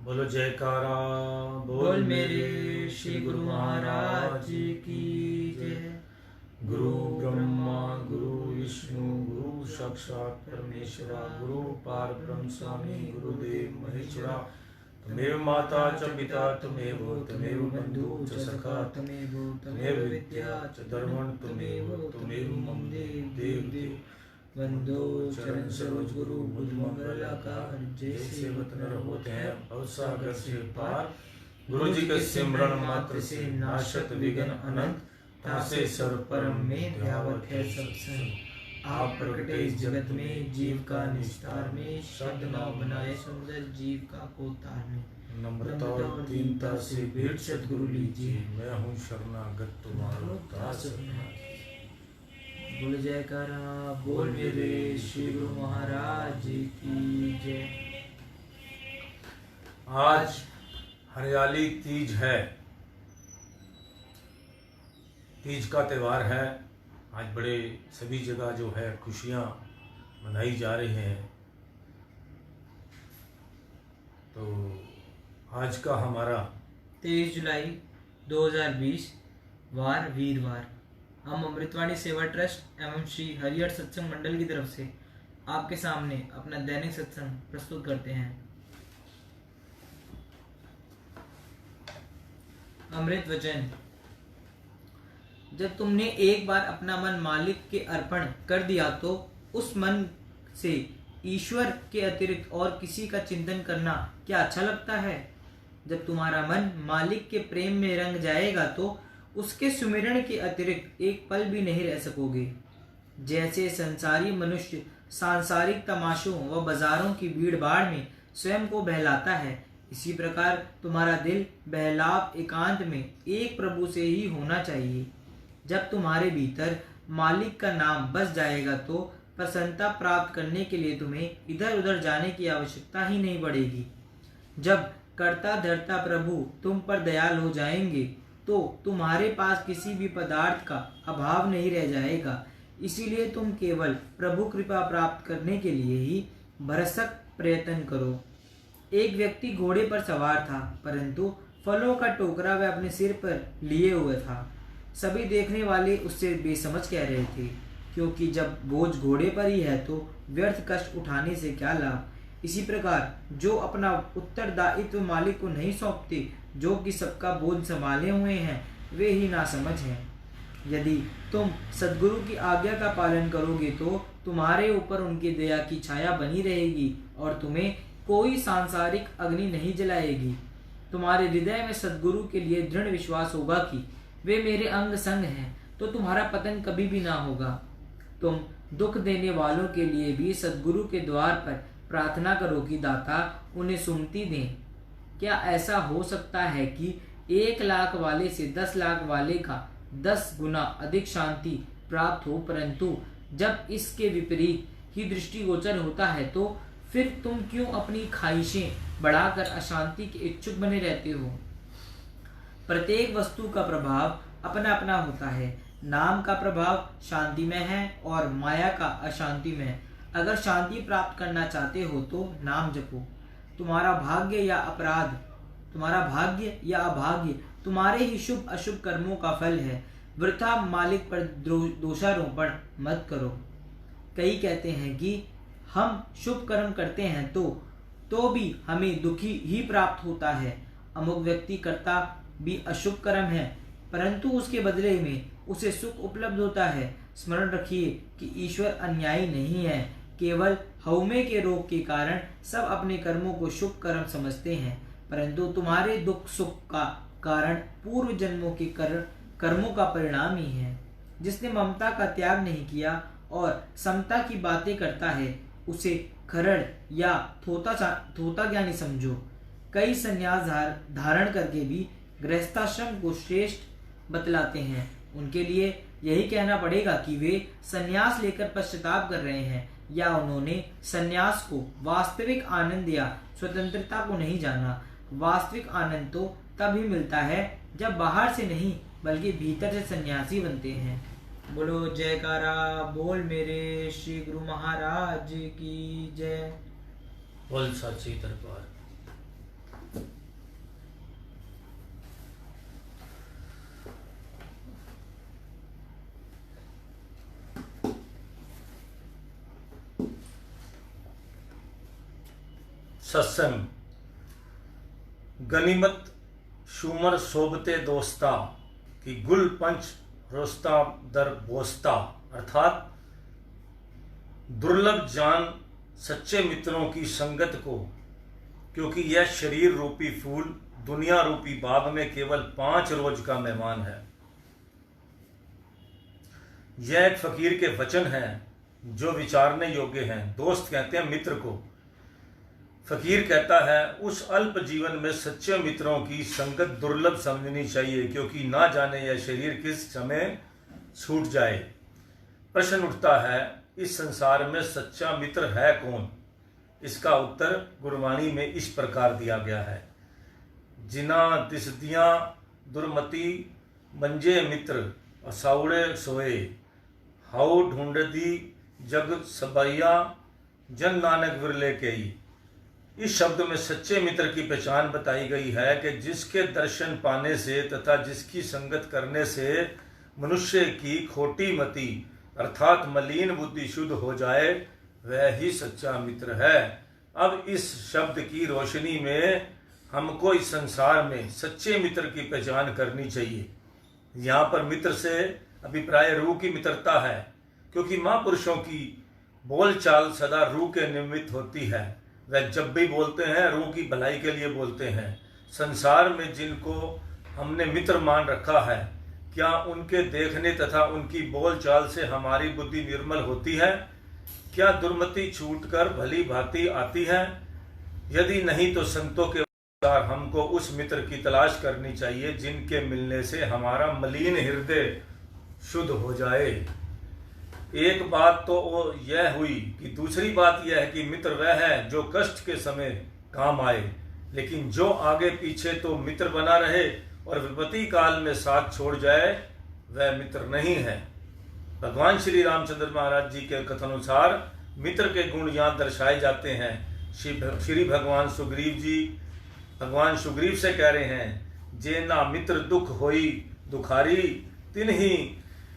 बोलो जयकारा बोल मेरे श्री गुरु महाराज की जय। गुरु ब्रह्मा गुरु विष्णु गुरु साक्षात परमेश्वरा गुरु पार ब्रह्म स्वामी गुरुदेव महेश्वरा। तमेव माता च पिता तमेव बंधु च सखा तमेव विद्या च धर्मं तमेव मम देव वंदो चरण सरोज गुरु बुध मंगलाकार। जैसे वतन होते हैं भवसागर से पार। गुरु जी के सिमरन मात्र से नाशत विघ्न अनंत। तासे सर्व परम में ध्यावत है सत्संग। आप प्रकटे इस जगत में जीव का निस्तार में। शब्द नाव बनाए सुंदर जीव का कोतार में। नम्रता और दीनता से भेंट सद्गुरु लीजिए। मैं हूँ शरणागत तुम्हारो दास। बोल जयकारा बोल मेरे श्री गुरु महाराज की जय। आज हरियाली तीज है। तीज का त्यौहार है। आज बड़े सभी जगह जो है खुशियां मनाई जा रही हैं। तो आज का हमारा 23 जुलाई 2020 वार वीरवार। हम अमृतवाणी सेवा ट्रस्ट एवं श्री हरिहर सत्संग मंडल की तरफ से आपके सामने अपना दैनिक सत्संग प्रस्तुत करते हैं। अमृत वचन। जब तुमने एक बार अपना मन मालिक के अर्पण कर दिया तो उस मन से ईश्वर के अतिरिक्त और किसी का चिंतन करना क्या अच्छा लगता है। जब तुम्हारा मन मालिक के प्रेम में रंग जाएगा तो उसके सुमिरण के अतिरिक्त एक पल भी नहीं रह सकोगे। जैसे संसारी मनुष्य सांसारिक तमाशों व बाजारों की भीड़ भाड़ में स्वयं को बहलाता है, इसी प्रकार तुम्हारा दिल बहलाव एकांत में एक प्रभु से ही होना चाहिए। जब तुम्हारे भीतर मालिक का नाम बस जाएगा तो प्रसन्नता प्राप्त करने के लिए तुम्हें इधर उधर जाने की आवश्यकता ही नहीं पड़ेगी। जब कर्ता धर्ता प्रभु तुम पर दयाल हो जाएंगे तो तुम्हारे पास किसी भी पदार्थ का अभाव नहीं रह जाएगा। इसीलिए तुम केवल प्रभु कृपा प्राप्त करने के लिए ही भरसक प्रयत्न करो। एक व्यक्ति घोड़े पर सवार था, परंतु फलों का टोकरा वह अपने सिर पर लिए हुए था। सभी देखने वाले उससे बेसमझ कह रहे थे, क्योंकि जब बोझ घोड़े पर ही है तो व्यर्थ कष्ट उठाने से क्या लाभ। इसी प्रकार जो अपना उत्तरदायित्व मालिक को नहीं सौंपते, जो कि सबका बोझ संभाले हुए हैं, वे ही नासमझ हैं। यदि तुम सद्गुरु की आज्ञा का पालन करोगे तो तुम्हारे ऊपर उनकी दया की छाया बनी रहेगी और तुम्हें कोई सांसारिक अग्नि नहीं जलाएगी। तुम्हारे हृदय में सद्गुरु के लिए दृढ़ विश्वास होगा कि वे मेरे अंग संग हैं, तो तुम्हारा पतन कभी भी ना होगा। तुम दुख देने वालों के लिए भी सद्गुरु के द्वार पर प्रार्थना करो कि दाता उन्हें सुमति दें। क्या ऐसा हो सकता है कि 1 लाख वाले से 10 लाख वाले का 10 गुना अधिक शांति प्राप्त हो, परंतु जब इसके विपरीत ही दृष्टिगोचर होता है तो फिर तुम क्यों अपनी ख्वाहिशें बढ़ाकर अशांति के इच्छुक बने रहते हो। प्रत्येक वस्तु का प्रभाव अपना अपना होता है। नाम का प्रभाव शांति में है और माया का अशांति में है। अगर शांति प्राप्त करना चाहते हो तो नाम जपो। तुम्हारा भाग्य या अभाग्य तुम्हारे ही शुभ अशुभ कर्मों का फल है। वृथा मालिक पर दोषारोपण मत करो। कई कहते हैं कि हम शुभ कर्म करते हैं तो भी हमें दुखी ही प्राप्त होता है। अमुक व्यक्ति करता भी अशुभ कर्म है, परंतु उसके बदले में उसे सुख उपलब्ध होता है। स्मरण रखिए कि ईश्वर अन्यायी नहीं है। केवल हउमे के रोग के कारण सब अपने कर्मों को शुभ कर्म समझते हैं, परंतु तुम्हारे दुख सुख का कारण पूर्व जन्मों के कर्मों का परिणाम ही है। जिसने ममता का त्याग नहीं किया और समता की बातें करता है, उसे खरड़ या थोता ज्ञानी समझो। कई संन्यास धारण करके भी गृहस्थाश्रम को श्रेष्ठ बतलाते हैं। उनके लिए यही कहना पड़ेगा कि वे संन्यास लेकर पश्चाताप कर रहे हैं या उन्होंने संन्यास को वास्तविक आनंद या स्वतंत्रता को नहीं जाना। वास्तविक आनंद तो तभी मिलता है जब बाहर से नहीं बल्कि भीतर से सन्यासी बनते हैं। बोलो जयकारा बोल मेरे श्री गुरु महाराज की जय। बोल सच्ची दरबार। सत्संग। गनीमत शुमर सोबते दोस्ता कि गुल पंच रोस्ता दर बोस्ता, अर्थात दुर्लभ जान सच्चे मित्रों की संगत को, क्योंकि यह शरीर रूपी फूल दुनिया रूपी बाग में केवल 5 रोज का मेहमान है। यह एक फकीर के वचन हैं जो विचारने योग्य हैं। दोस्त कहते हैं मित्र को। फकीर कहता है उस अल्प जीवन में सच्चे मित्रों की संगत दुर्लभ समझनी चाहिए, क्योंकि ना जाने यह शरीर किस समय छूट जाए। प्रश्न उठता है इस संसार में सच्चा मित्र है कौन? इसका उत्तर गुरबाणी में इस प्रकार दिया गया है। जिना दिसदियां दुर्मति मंजे मित्र असाउड़े सोए, हाउ ढूंढदी जग सबैया जन नानक विरले कई। इस शब्द में सच्चे मित्र की पहचान बताई गई है कि जिसके दर्शन पाने से तथा जिसकी संगत करने से मनुष्य की खोटी मति अर्थात मलिन बुद्धि शुद्ध हो जाए, वह ही सच्चा मित्र है। अब इस शब्द की रोशनी में हमको इस संसार में सच्चे मित्र की पहचान करनी चाहिए। यहाँ पर मित्र से अभिप्राय रूह की मित्रता है, क्योंकि महापुरुषों की बोलचाल सदा रूह के निमित्त होती है। वह जब भी बोलते हैं रूह की भलाई के लिए बोलते हैं। संसार में जिनको हमने मित्र मान रखा है, क्या उनके देखने तथा उनकी बोलचाल से हमारी बुद्धि निर्मल होती है? क्या दुर्मति छूटकर भली भांति आती है? यदि नहीं तो संतों के अनुसार हमको उस मित्र की तलाश करनी चाहिए जिनके मिलने से हमारा मलिन हृदय शुद्ध हो जाए। एक बात तो यह हुई कि दूसरी बात यह है कि मित्र वह है जो कष्ट के समय काम आए, लेकिन जो आगे पीछे तो मित्र बना रहे और विपत्ति काल में साथ छोड़ जाए, वह मित्र नहीं है। भगवान श्री रामचंद्र महाराज जी के कथनानुसार मित्र के गुण यहाँ दर्शाए जाते हैं। श्री भगवान सुग्रीव से कह रहे हैं, जे ना मित्र दुख होई दुखारी, तिन्ही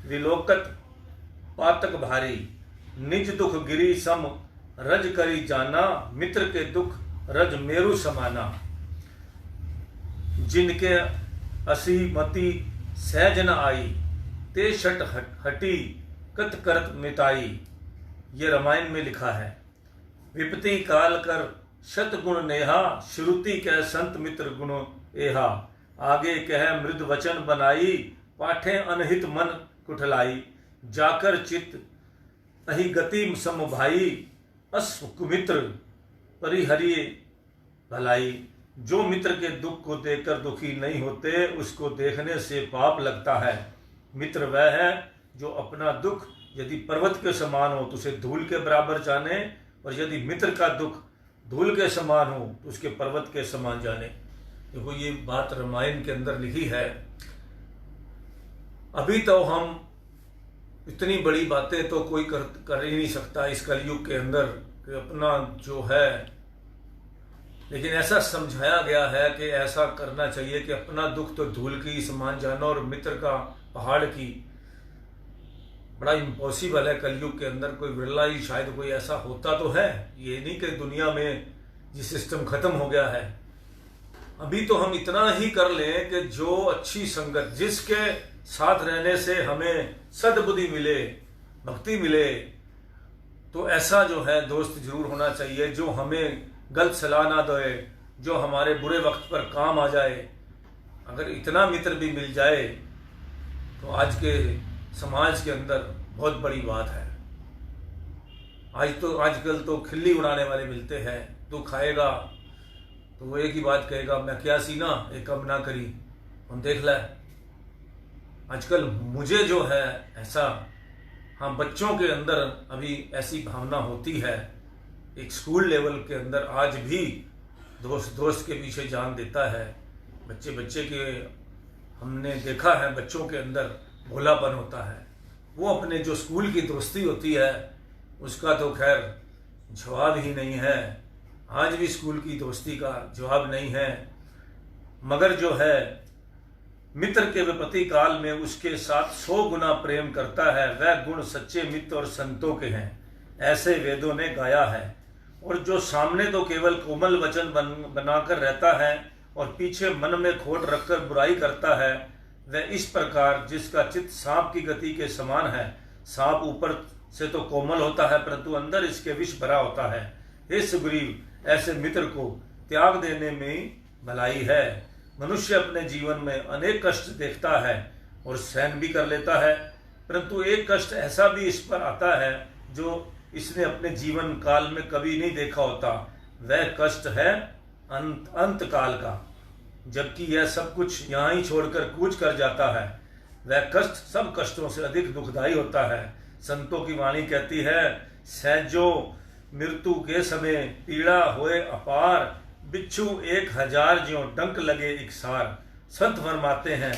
विलोकत पातक भारी, निज दुख गिरी सम रज करी जाना, मित्र के दुख रज मेरु समाना। जिनके असी मति सहज न आई, ते शट हटी कत करत मिताई। ये रामायण में लिखा है। विपत्ति काल कर शत गुण नेहा, श्रुति कह संत मित्र गुण एहा। आगे कह मृद वचन बनाई, पाठे अनहित मन कुठलाई। जाकर चित्त अहि गति सम भाई, अस कुमित्र परिहरिये भलाई। जो मित्र के दुख को देखकर दुखी नहीं होते, उसको देखने से पाप लगता है। मित्र वह है जो अपना दुख यदि पर्वत के समान हो तो उसे धूल के बराबर जाने, और यदि मित्र का दुख धूल के समान हो तो उसके पर्वत के समान जाने। देखो ये बात रामायण के अंदर लिखी है। अभी तो हम इतनी बड़ी बातें तो कोई कर ही नहीं सकता इस कलयुग के अंदर कि अपना जो है, लेकिन ऐसा समझाया गया है कि ऐसा करना चाहिए कि अपना दुख तो धूल की समान जाना और मित्र का पहाड़ की। बड़ा इम्पॉसिबल है कलयुग के अंदर, कोई बिरला ही शायद कोई ऐसा होता तो है। ये नहीं कि दुनिया में ये सिस्टम खत्म हो गया है। अभी तो हम इतना ही कर लें कि जो अच्छी संगत, जिसके साथ रहने से हमें सद्बुद्धि मिले, भक्ति मिले, तो ऐसा जो है दोस्त जरूर होना चाहिए जो हमें गलत सलाह ना दे, जो हमारे बुरे वक्त पर काम आ जाए। अगर इतना मित्र भी मिल जाए तो आज के समाज के अंदर बहुत बड़ी बात है। आजकल तो खिल्ली उड़ाने वाले मिलते हैं। तू खाएगा तो वो एक ही बात कहेगा, मैं क्या सीना एक कम ना करी, हम देख ले। आजकल मुझे जो है ऐसा, हाँ बच्चों के अंदर अभी ऐसी भावना होती है। एक स्कूल लेवल के अंदर आज भी दोस्त के पीछे जान देता है। बच्चे के हमने देखा है, बच्चों के अंदर भोलापन होता है। वो अपने जो स्कूल की दोस्ती होती है उसका तो खैर जवाब ही नहीं है। आज भी स्कूल की दोस्ती का जवाब नहीं है। मगर जो है मित्र के विपत्ति काल में उसके साथ 100 गुना प्रेम करता है, वह गुण सच्चे मित्र और संतों के हैं, ऐसे वेदों ने गाया है। और जो सामने तो केवल कोमल वचन बनाकर रहता है और पीछे मन में खोट रखकर बुराई करता है, वह इस प्रकार जिसका चित्त सांप की गति के समान है। सांप ऊपर से तो कोमल होता है परंतु अंदर इसके विष भरा होता है। हे सुग्रीव, ऐसे मित्र को त्याग देने में भलाई है। मनुष्य अपने जीवन में अनेक कष्ट देखता है और सहन भी कर लेता है, परंतु एक कष्ट ऐसा भी इस पर आता है जो इसने अपने जीवन काल में कभी नहीं देखा होता। वह कष्ट है अंत काल का, जबकि यह सब कुछ यहाँ ही छोड़कर कूच कर जाता है। वह कष्ट सब कष्टों से अधिक दुखदायी होता है। संतों की वाणी कहती है, सहजो मृत्यु के समय पीड़ा होए अपार, बिच्छू 1000 ज्यों डंक लगे इकसार। संत फरमाते हैं,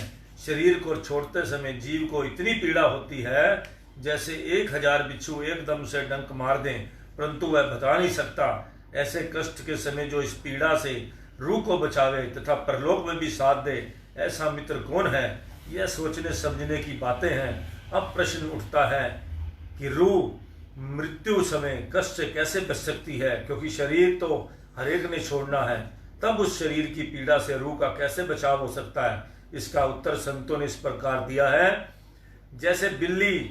शरीर को छोड़ते समय जीव को इतनी पीड़ा होती है जैसे 1000 बिच्छू एकदम से डंक मार दें, परंतु वह बता नहीं सकता। ऐसे कष्ट के समय जो इस पीड़ा से रूह को बचावे तथा परलोक में भी साथ दे, ऐसा मित्र कौन है? यह सोचने समझने की बातें हैं। अब प्रश्न उठता है कि रूह मृत्यु समय कष्ट से कैसे बच सकती है, क्योंकि शरीर तो हर एक ने छोड़ना है। तब उस शरीर की पीड़ा से रूह का कैसे बचाव हो सकता है? इसका उत्तर संतों ने इस प्रकार दिया है, जैसे बिल्ली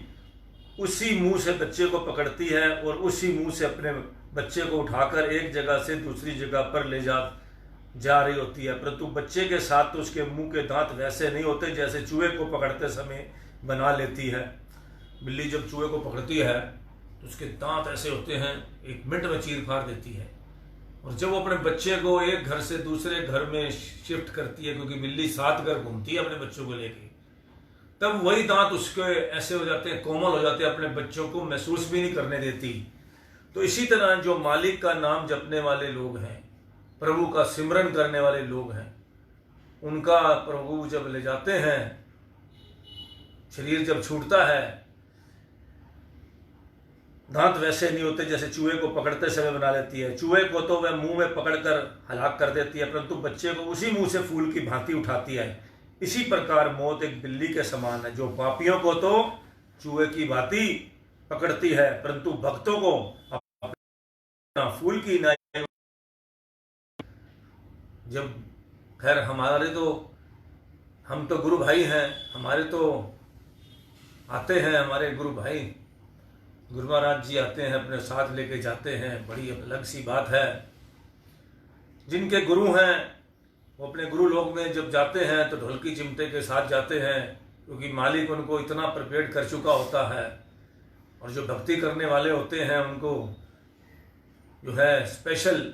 उसी मुंह से बच्चे को पकड़ती है और उसी मुंह से अपने बच्चे को उठाकर एक जगह से दूसरी जगह पर ले जा रही होती है, परंतु बच्चे के साथ तो उसके मुंह के दांत वैसे नहीं होते जैसे चूहे को पकड़ते समय बना लेती है। बिल्ली जब चूहे को पकड़ती है तो उसके दांत ऐसे होते हैं, 1 मिनट में चीर फाड़ देती है। और जब वो अपने बच्चे को एक घर से दूसरे घर में शिफ्ट करती है, क्योंकि बिल्ली 7 घर घूमती है अपने बच्चों को लेके, तब वही दांत उसके ऐसे हो जाते हैं, कोमल हो जाते हैं, अपने बच्चों को महसूस भी नहीं करने देती। तो इसी तरह जो मालिक का नाम जपने वाले लोग हैं, प्रभु का सिमरन करने वाले लोग हैं, उनका प्रभु जब ले जाते हैं, शरीर जब छूटता है, दांत वैसे नहीं होते जैसे चूहे को पकड़ते समय बना लेती है। चूहे को तो वह मुंह में पकड़कर हलाक कर देती है, परंतु बच्चे को उसी मुंह से फूल की भांति उठाती है। इसी प्रकार मौत एक बिल्ली के समान है, जो पापियों को तो चूहे की भांति पकड़ती है, परंतु भक्तों को अपना फूल की नाई। जब खैर हम तो गुरु भाई हैं, हमारे तो आते हैं, हमारे गुरु भाई गुरु महाराज जी आते हैं, अपने साथ लेके जाते हैं, बड़ी अलग सी बात है। जिनके गुरु हैं वो अपने गुरु लोक में जब जाते हैं तो ढोलकी चिमटे के साथ जाते हैं, क्योंकि मालिक उनको इतना प्रिपेयर कर चुका होता है। और जो भक्ति करने वाले होते हैं उनको जो है स्पेशल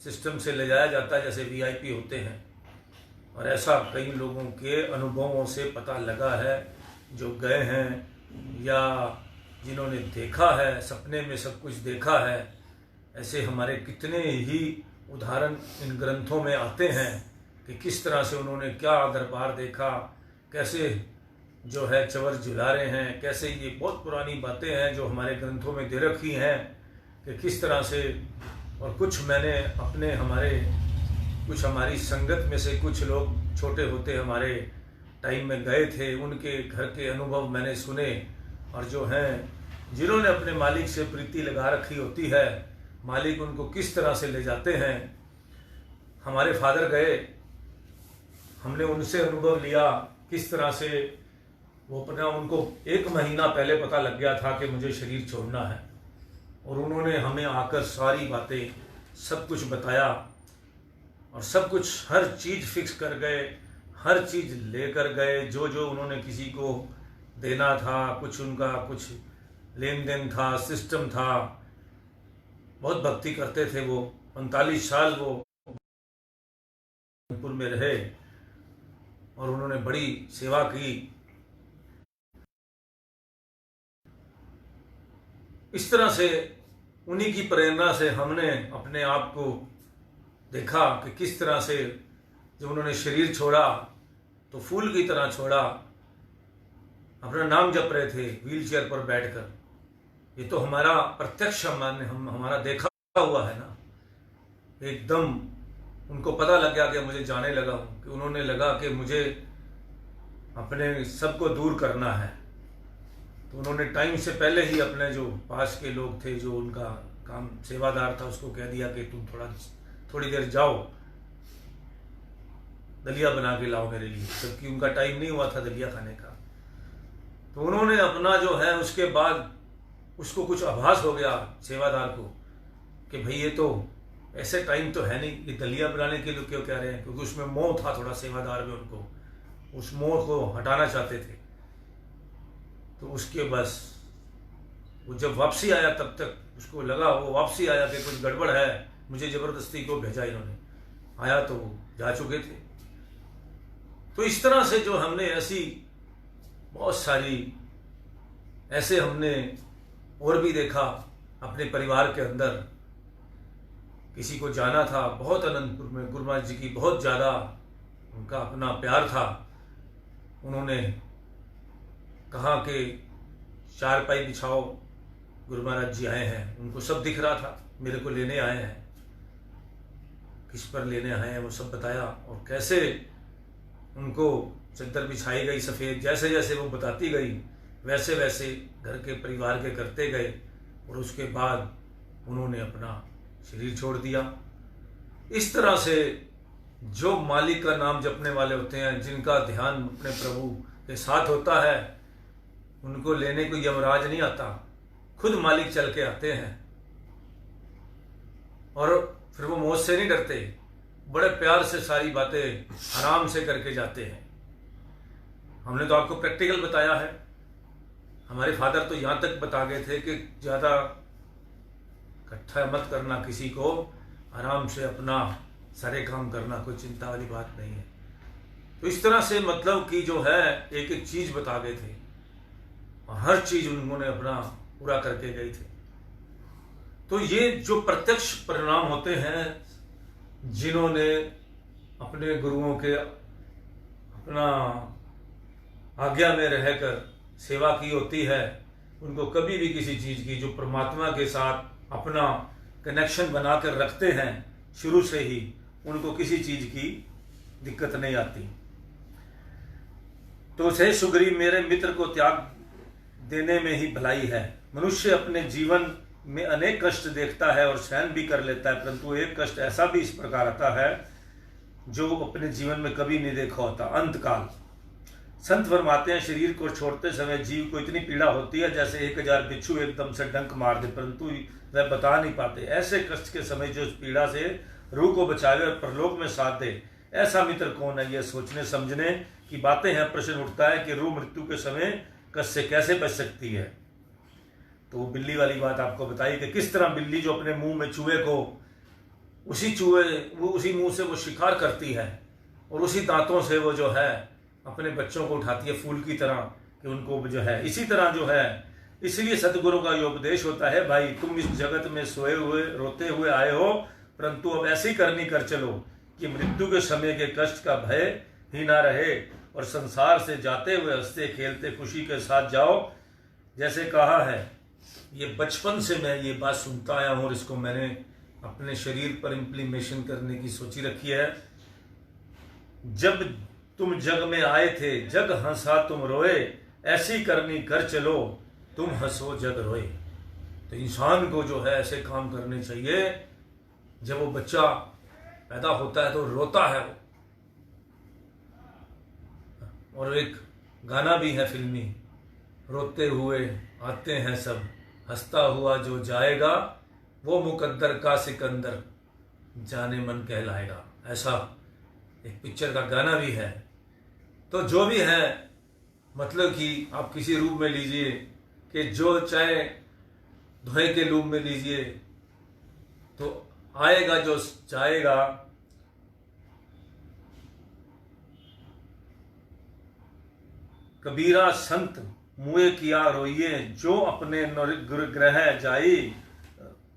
सिस्टम से ले जाया जाता है, जैसे VIP होते हैं। और ऐसा कई लोगों के अनुभवों से पता लगा है, जो गए हैं या जिन्होंने देखा है, सपने में सब कुछ देखा है। ऐसे हमारे कितने ही उदाहरण इन ग्रंथों में आते हैं कि किस तरह से उन्होंने क्या दरबार देखा, कैसे जो है चवर झुला रहे हैं, कैसे ये बहुत पुरानी बातें हैं जो हमारे ग्रंथों में दे रखी हैं कि किस तरह से। और कुछ मैंने कुछ हमारी संगत में से कुछ लोग छोटे होते हमारे टाइम में गए थे, उनके घर के अनुभव मैंने सुने। और जो हैं जिन्होंने अपने मालिक से प्रीति लगा रखी होती है, मालिक उनको किस तरह से ले जाते हैं। हमारे फादर गए, हमने उनसे अनुभव लिया किस तरह से वो उनको 1 महीना पहले पता लग गया था कि मुझे शरीर छोड़ना है, और उन्होंने हमें आकर सारी बातें सब कुछ बताया और सब कुछ हर चीज़ फिक्स कर गए, हर चीज़ लेकर गए। जो जो उन्होंने किसी को देना था, कुछ उनका कुछ लेन देन था, सिस्टम था। बहुत भक्ति करते थे वो। 45 साल वो कानपुर में रहे और उन्होंने बड़ी सेवा की। इस तरह से उन्हीं की प्रेरणा से हमने अपने आप को देखा कि किस तरह से जब उन्होंने शरीर छोड़ा तो फूल की तरह छोड़ा, अपना नाम जप रहे थे व्हील चेयर पर बैठकर। ये तो हमारा प्रत्यक्ष हमारा देखा हुआ है ना। एकदम उनको पता लग गया कि मुझे जाने लगा हूँ, कि उन्होंने लगा कि मुझे अपने सबको दूर करना है। तो उन्होंने टाइम से पहले ही अपने जो पास के लोग थे, जो उनका काम सेवादार था, उसको कह दिया कि तुम थोड़ी देर जाओ, दलिया बना के लाओ मेरे लिए, जबकि उनका टाइम नहीं हुआ था दलिया खाने का। तो उन्होंने अपना जो है, उसके बाद उसको कुछ आभास हो गया सेवादार को कि भाई ये तो ऐसे टाइम तो है नहीं, ये दलिया बनाने के लिए क्यों कह रहे हैं, क्योंकि उसमें मोह था थोड़ा सेवादार में, उनको उस मोह को हटाना चाहते थे। तो उसके बस वो जब वापसी आया, तब तक उसको लगा, वो वापसी आया कि कुछ गड़बड़ है, मुझे ज़बरदस्ती को भेजा इन्होंने। आया तो वो जा चुके थे। तो इस तरह से जो हमने ऐसी बहुत सारी ऐसे हमने और भी देखा अपने परिवार के अंदर। किसी को जाना था बहुत अनंतपुर में, गुरु महाराज जी की बहुत ज़्यादा उनका अपना प्यार था। उन्होंने कहा कि चारपाई बिछाओ, गुरु महाराज जी आए हैं। उनको सब दिख रहा था, मेरे को लेने आए हैं, किस पर लेने आए हैं वो सब बताया, और कैसे उनको चद्दर बिछाई गई सफ़ेद, जैसे जैसे वो बताती गई वैसे वैसे घर के परिवार के करते गए। और उसके बाद उन्होंने अपना शरीर छोड़ दिया। इस तरह से जो मालिक का नाम जपने वाले होते हैं, जिनका ध्यान अपने प्रभु के साथ होता है, उनको लेने को यमराज नहीं आता, खुद मालिक चल के आते हैं। और फिर वो मौत से नहीं डरते, बड़े प्यार से सारी बातें आराम से करके जाते हैं। हमने तो आपको प्रैक्टिकल बताया है। हमारे फादर तो यहाँ तक बता गए थे कि ज़्यादा इकट्ठा मत करना किसी को, आराम से अपना सारे काम करना, कोई चिंता वाली बात नहीं है। तो इस तरह से मतलब कि जो है एक एक चीज़ बता गए थे, हर चीज़ उन्होंने अपना पूरा करके गए थे। तो ये जो प्रत्यक्ष परिणाम होते हैं, जिन्होंने अपने गुरुओं के अपना आज्ञा में रहकर सेवा की होती है, उनको कभी भी किसी चीज़ की, जो परमात्मा के साथ अपना कनेक्शन बनाकर रखते हैं शुरू से ही, उनको किसी चीज़ की दिक्कत नहीं आती। तो से सुग्रीव, मेरे मित्र को त्याग देने में ही भलाई है। मनुष्य अपने जीवन में अनेक कष्ट देखता है और सहन भी कर लेता है, परंतु एक कष्ट ऐसा भी इस प्रकार आता है जो अपने जीवन में कभी नहीं देखा होता, अंतकाल। संत फरमाते हैं, शरीर को छोड़ते समय जीव को इतनी पीड़ा होती है जैसे 1000 बिच्छू एकदम से डंक मार दे, परंतु वह बता नहीं पाते। ऐसे कष्ट के समय जो इस पीड़ा से रूह को बचावे और परलोक में साथ दे, ऐसा मित्र कौन है? यह सोचने समझने की बातें हैं। प्रश्न उठता है कि रूह मृत्यु के समय कष्ट से कैसे बच सकती है। तो बिल्ली वाली बात आपको बताई कि किस तरह बिल्ली जो अपने मुंह में चूहे को, उसी मुंह से वो शिकार करती है, और उसी दांतों से वो जो है अपने बच्चों को उठाती है फूल की तरह, कि उनको जो है इसी तरह जो है। इसलिए सतगुरु का ये उपदेश होता है, भाई तुम इस जगत में सोए हुए रोते हुए आए हो, परंतु अब ऐसी करनी कर चलो कि मृत्यु के समय के कष्ट का भय ही ना रहे, और संसार से जाते हुए हंसते खेलते खुशी के साथ जाओ। जैसे कहा है, ये बचपन से मैं ये बात सुनता आया हूँ, और इसको मैंने अपने शरीर पर इम्प्लीमेशन करने की सोची रखी है। जब तुम जग में आए थे, जग हंसा तुम रोए, ऐसी करनी कर चलो तुम हंसो जग रोए। तो इंसान को जो है ऐसे काम करने चाहिए। जब वो बच्चा पैदा होता है तो रोता है वो, और एक गाना भी है फिल्मी, रोते हुए आते हैं सब, हंसता हुआ जो जाएगा, वो मुकद्दर का सिकंदर जाने मन कहलाएगा। ऐसा एक पिक्चर का गाना भी है। तो जो भी है, मतलब कि आप किसी रूप में लीजिए, कि जो चाहे धोए के रूप में लीजिए, तो आएगा जो जाएगा। कबीरा संत मुए किया रोइए, जो अपने ग्रह जाई,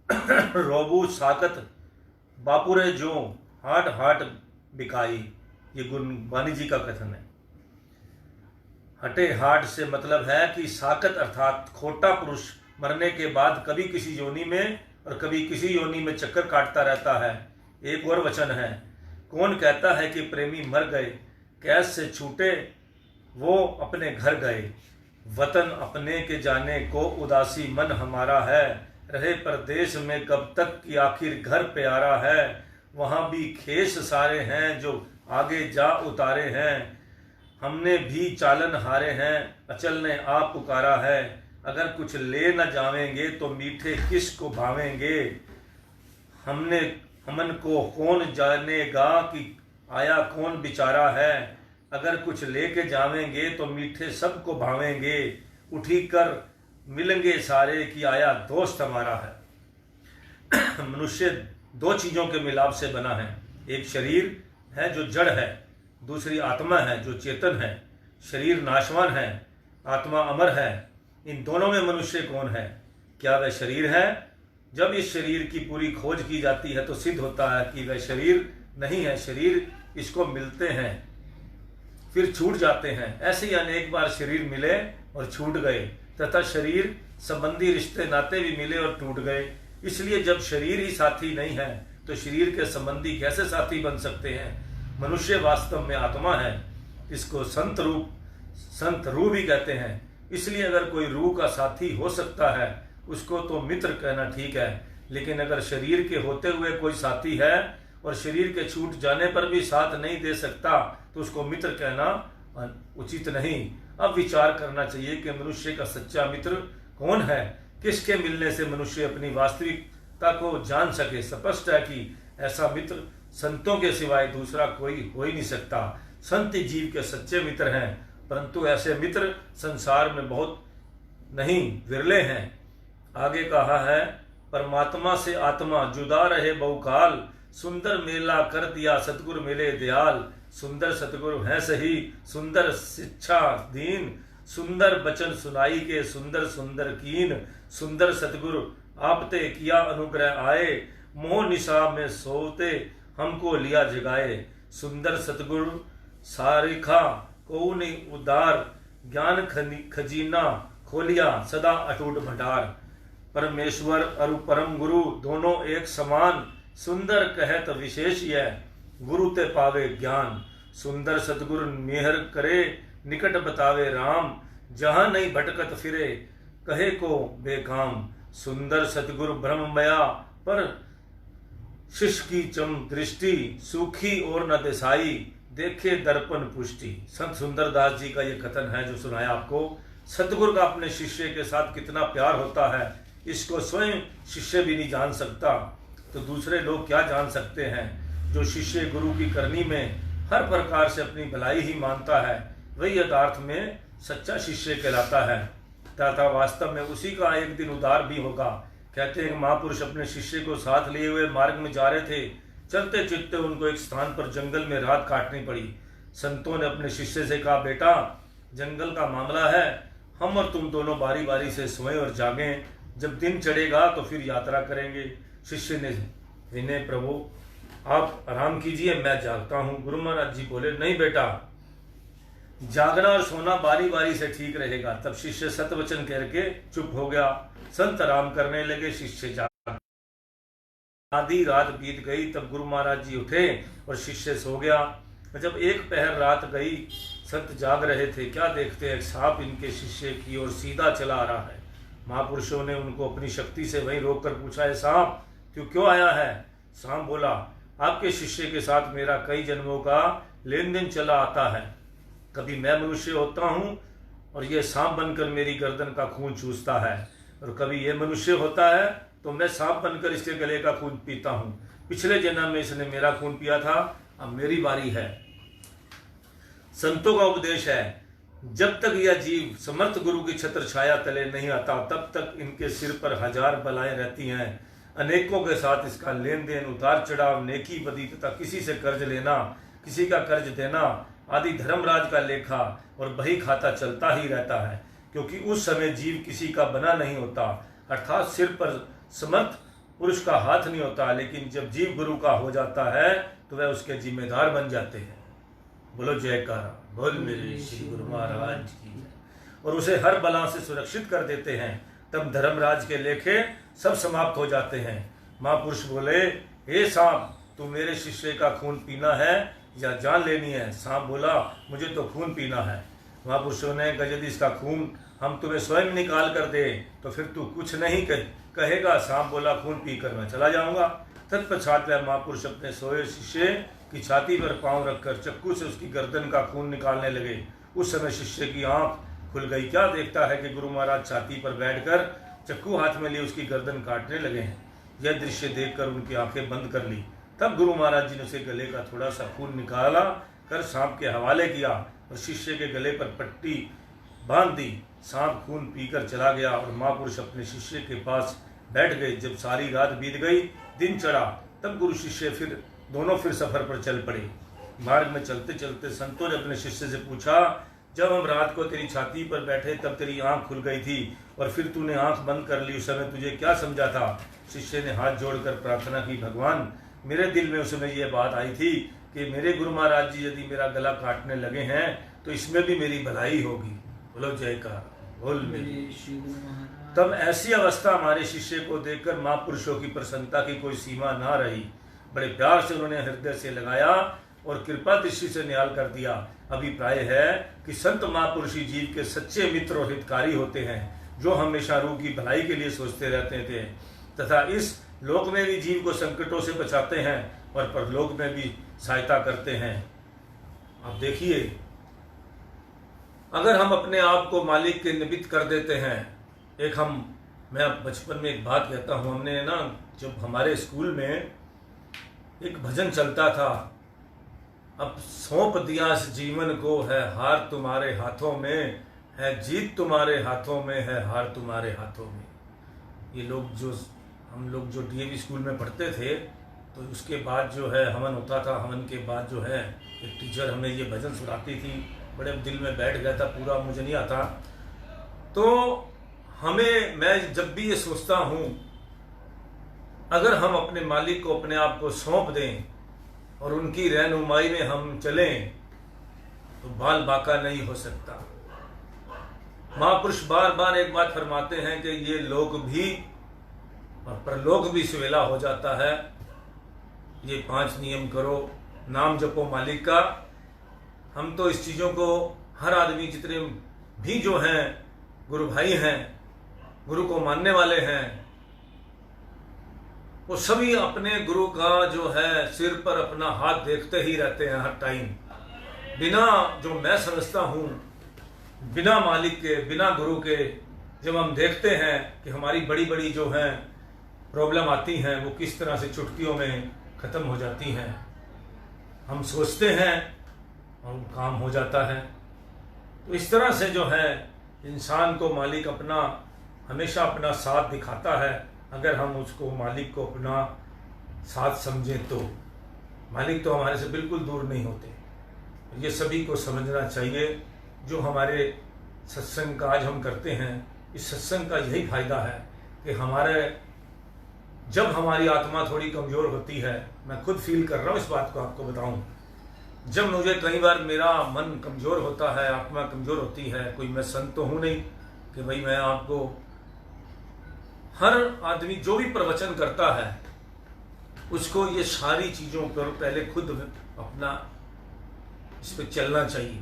रोबू साकत बापुरे जो हाट हाट बिकाई। ये गुरबानी जी का कथन है। हटे हाट से मतलब है कि साकत अर्थात खोटा पुरुष मरने के बाद कभी किसी योनि में और कभी किसी योनि में चक्कर काटता रहता है। एक और वचन है, कौन कहता है कि प्रेमी मर गए, कैद से छूटे वो अपने घर गए, वतन अपने के जाने को उदासी मन हमारा है, रहे परदेश में कब तक कि आखिर घर प्यारा है। वहाँ भी खेस सारे हैं जो आगे जा उतारे हैं। हमने भी चालन हारे हैं, अचल ने आप पुकारा है। अगर कुछ ले न जावेंगे तो मीठे किस को भावेंगे। हमन को कौन जानेगा कि आया कौन बेचारा है। अगर कुछ लेके जावेंगे तो मीठे सबको भावेंगे। उठी कर मिलेंगे सारे कि आया दोस्त हमारा है। मनुष्य दो चीज़ों के मिलाप से बना है। एक शरीर है जो जड़ है, दूसरी आत्मा है जो चेतन है। शरीर नाशवान है, आत्मा अमर है। इन दोनों में मनुष्य कौन है? क्या वह शरीर है? जब इस शरीर की पूरी खोज की जाती है तो सिद्ध होता है कि वह शरीर नहीं है। शरीर इसको मिलते हैं फिर छूट जाते हैं। ऐसे ही अनेक बार शरीर मिले और छूट गए तथा शरीर संबंधी रिश्ते नाते भी मिले और टूट गए। इसलिए जब शरीर ही साथी नहीं है तो शरीर के संबंधी कैसे साथी बन सकते हैं। मनुष्य वास्तव में आत्मा है। इसको संत रूह भी कहते हैं। इसलिए अगर कोई रूह का साथी हो सकता है उसको तो मित्र कहना ठीक है। लेकिन अगर शरीर के होते हुए कोई साथी है और शरीर के छूट जाने पर भी साथ नहीं दे सकता तो उसको मित्र कहना उचित नहीं। अब विचार करना चाहिए कि मनुष्य का सच्चा मित्र कौन है। किसके मिलने से मनुष्य अपनी वास्तविकता को जान सके। स्पष्ट है कि ऐसा मित्र संतों के सिवाय दूसरा कोई हो ही नहीं सकता। संत जीव के सच्चे मित्र हैं, परंतु ऐसे मित्र संसार में बहुत नहीं, विरले हैं। आगे कहा है, परमात्मा से आत्मा जुदा रहे बहुकाल। सुंदर मेला कर दिया सतगुरु मिले दयाल। सुंदर सतगुरु हैं सही, सुंदर शिक्षा दीन। सुंदर बचन सुनाई के सुंदर सुंदर कीन। सुंदर सतगुरु आपते किया अनुग्रह आए। मोह निशा में सोते हमको लिया जगाए। सुंदर सतगुरु सारिखा को नहीं उदार। ज्ञान खजीना खोलिया सदा अटूट भंडार। परमेश्वर और परम गुरु दोनों एक समान। सुंदर कहत विशेष यह गुरु ते पावे ज्ञान। सुंदर सतगुरु मेहर करे निकट बतावे राम। जहां नहीं भटकत फिरे कहे को बेकाम। सुंदर सतगुरु ब्रह्ममया पर शिष्य की चम दृष्टि। सूखी और न दिसाई देखे दर्पण पुष्टि। संत सुंदरदास जी का ये कथन है जो सुनाया आपको। सतगुरु का अपने शिष्य के साथ कितना प्यार होता है इसको स्वयं शिष्य भी नहीं जान सकता तो दूसरे लोग क्या जान सकते हैं। जो शिष्य गुरु की करनी में हर प्रकार से अपनी भलाई ही मानता है वही यथार्थ में सच्चा शिष्य कहलाता है तथा वास्तव में उसी का एक दिन उद्धार भी होगा। कहते हैं महापुरुष अपने शिष्य को साथ लिए हुए मार्ग में जा रहे थे। चलते चलते उनको एक स्थान पर जंगल में रात काटनी पड़ी। संतों ने अपने शिष्य से कहा, बेटा जंगल का मामला है, हम और तुम दोनों बारी बारी से सोएं और जागें। जब दिन चढ़ेगा तो फिर यात्रा करेंगे। शिष्य ने विनय, प्रभु आप आराम कीजिए, मैं जागता हूँ। गुरु महाराज जी बोले, नहीं बेटा, जागना और सोना बारी बारी से ठीक रहेगा। तब शिष्य सतवचन करके चुप हो गया। संत आराम करने लगे, शिष्य जाग। आधी रात बीत गई तब गुरु महाराज जी उठे और शिष्य सो गया। जब एक पहर रात गई, संत जाग रहे थे। क्या देखते हैं, सांप इनके शिष्य की ओर सीधा चला आ रहा है। महापुरुषों ने उनको अपनी शक्ति से वहीं रोककर पूछा, है सांप तू क्यों आया है? सांप बोला, आपके शिष्य के साथ मेरा कई जन्मों का लेन देन चला आता है। कभी मैं मनुष्य होता हूँ और ये सांप बनकर मेरी गर्दन का खून चूसता है, और कभी ये मनुष्य होता है तो मैं सांप बनकर इसके गले का खून पीता हूँ। पिछले जन्म में इसने मेरा खून पिया था, अब मेरी बारी है। संतों का उपदेश है, जब तक यह जीव समर्थ गुरु की छत्र छाया तले नहीं आता तब तक इनके सिर पर हजार बलाएं रहती हैं। अनेकों के साथ इसका लेन देन, उतार चढ़ाव, नेकी बदी तथा किसी से कर्ज लेना, किसी का कर्ज देना आदि धर्मराज का लेखा और बही खाता चलता ही रहता है। क्योंकि उस समय जीव किसी का बना नहीं होता, अर्थात सिर पर समर्थ पुरुष का हाथ नहीं होता। लेकिन जब जीव गुरु का हो जाता है तो वह उसके जिम्मेदार बन जाते हैं। बोलो जयकारा, बोल मेरे श्री गुरु महाराज की। और उसे हर बला से सुरक्षित कर देते हैं। तब धर्मराज के लेखे सब समाप्त हो जाते हैं। महापुरुष बोले, हे सांप, तू मेरे शिष्य का खून पीना है या जान लेनी है? सांप बोला, मुझे तो खून पीना है। महापुरुषों ने कहा यदि इसका खून हम तुम्हें स्वयं निकाल कर दे तो फिर तू कुछ नहीं कहेगा। सांप बोला खून पीकर मैं चला जाऊंगा। तत्पश्चात वह महापुरुष अपने सोए शिष्य की छाती पर पांव रखकर चक्कू से उसकी गर्दन का खून निकालने लगे। उस समय शिष्य की आंख खुल गई। क्या देखता है कि गुरु महाराज छाती पर बैठकर चक्कू हाथ में लिए उसकी गर्दन काटने लगे हैं। यह दृश्य देखकर उनकी आंखें बंद कर ली। तब गुरु महाराज जी ने उसे गले का थोड़ा सा खून निकाला कर सांप के हवाले किया और शिष्य के गले पर पट्टी बांध दी। सांप खून पीकर चला गया और महापुरुष अपने शिष्य के पास बैठ गए। जब सारी रात बीत गई, दिन चढ़ा, तब गुरु शिष्य दोनों फिर सफर पर चल पड़े। मार्ग में चलते चलते संतों ने अपने शिष्य से पूछा, जब हम रात को तेरी छाती पर बैठे तब तेरी आंख खुल गई थी और फिर तूने आंख बंद कर ली, उस समय तुझे क्या समझा था? शिष्य ने हाथ जोड़कर प्रार्थना की, भगवान मेरे दिल में उस समय यह बात आई थी कि मेरे गुरु महाराज जी यदि मेरा गला काटने लगे हैं तो इसमें भी मेरी भलाई होगी। बोलो जयकार बोल मेरी। तब ऐसी अवस्था हमारे शिष्य को देखकर महापुरुषों की प्रसन्नता की कोई सीमा ना रही। बड़े प्यार से उन्होंने हृदय से लगाया और कृपा दृष्टि से न्याल कर दिया। अभिप्राय है कि संत महापुरुष जीव के सच्चे मित्र और हितकारी होते हैं, जो हमेशा रूह की भलाई के लिए सोचते रहते थे तथा इस लोक में भी जीव को संकटों से बचाते हैं और परलोक में भी सहायता करते हैं। अब देखिए, अगर हम अपने आप को मालिक के निमित्त कर देते हैं, मैं बचपन में एक बात कहता हूँ, हमने ना जब हमारे स्कूल में एक भजन चलता था, अब सौंप दिया इस जीवन को, है हार तुम्हारे हाथों में, है जीत तुम्हारे हाथों में, है हार तुम्हारे हाथों में। ये लोग हम लोग जो डीएवी स्कूल में पढ़ते थे, तो उसके बाद जो है हवन होता था। हवन के बाद जो है एक टीचर हमें ये भजन सुनाती थी, बड़े दिल में बैठ गया था, पूरा मुझे नहीं आता। तो मैं जब भी ये सोचता हूँ, अगर हम अपने मालिक को अपने आप को सौंप दें और उनकी रहनुमाई में हम चलें तो बाल बाका नहीं हो सकता। महापुरुष बार बार एक बात फरमाते हैं कि ये लोक भी और परलोक भी सुवेला हो जाता है। ये 5 नियम करो, नाम जपो मालिक का। हम तो इस चीज़ों को हर आदमी, जितने भी जो हैं गुरु भाई हैं, गुरु को मानने वाले हैं, वो सभी अपने गुरु का जो है सिर पर अपना हाथ देखते ही रहते हैं हर टाइम। बिना, जो मैं समझता हूँ, बिना मालिक के, बिना गुरु के जब हम देखते हैं कि हमारी बड़ी बड़ी जो हैं प्रॉब्लम आती हैं, वो किस तरह से चुटकियों में ख़त्म हो जाती हैं। हम सोचते हैं और काम हो जाता है। तो इस तरह से जो है इंसान को मालिक हमेशा अपना साथ दिखाता है, अगर हम उसको, मालिक को अपना साथ समझें तो। मालिक तो हमारे से बिल्कुल दूर नहीं होते। ये सभी को समझना चाहिए। जो हमारे सत्संग का आज हम करते हैं, इस सत्संग का यही फायदा है कि जब हमारी आत्मा थोड़ी कमज़ोर होती है, मैं खुद फील कर रहा हूँ इस बात को आपको बताऊँ, जब मुझे कई बार मेरा मन कमज़ोर होता है, आत्मा कमज़ोर होती है, कोई मैं संत तो हूँ नहीं कि भाई मैं आपको, हर आदमी जो भी प्रवचन करता है उसको ये सारी चीज़ों पर पहले खुद अपना इस पर चलना चाहिए,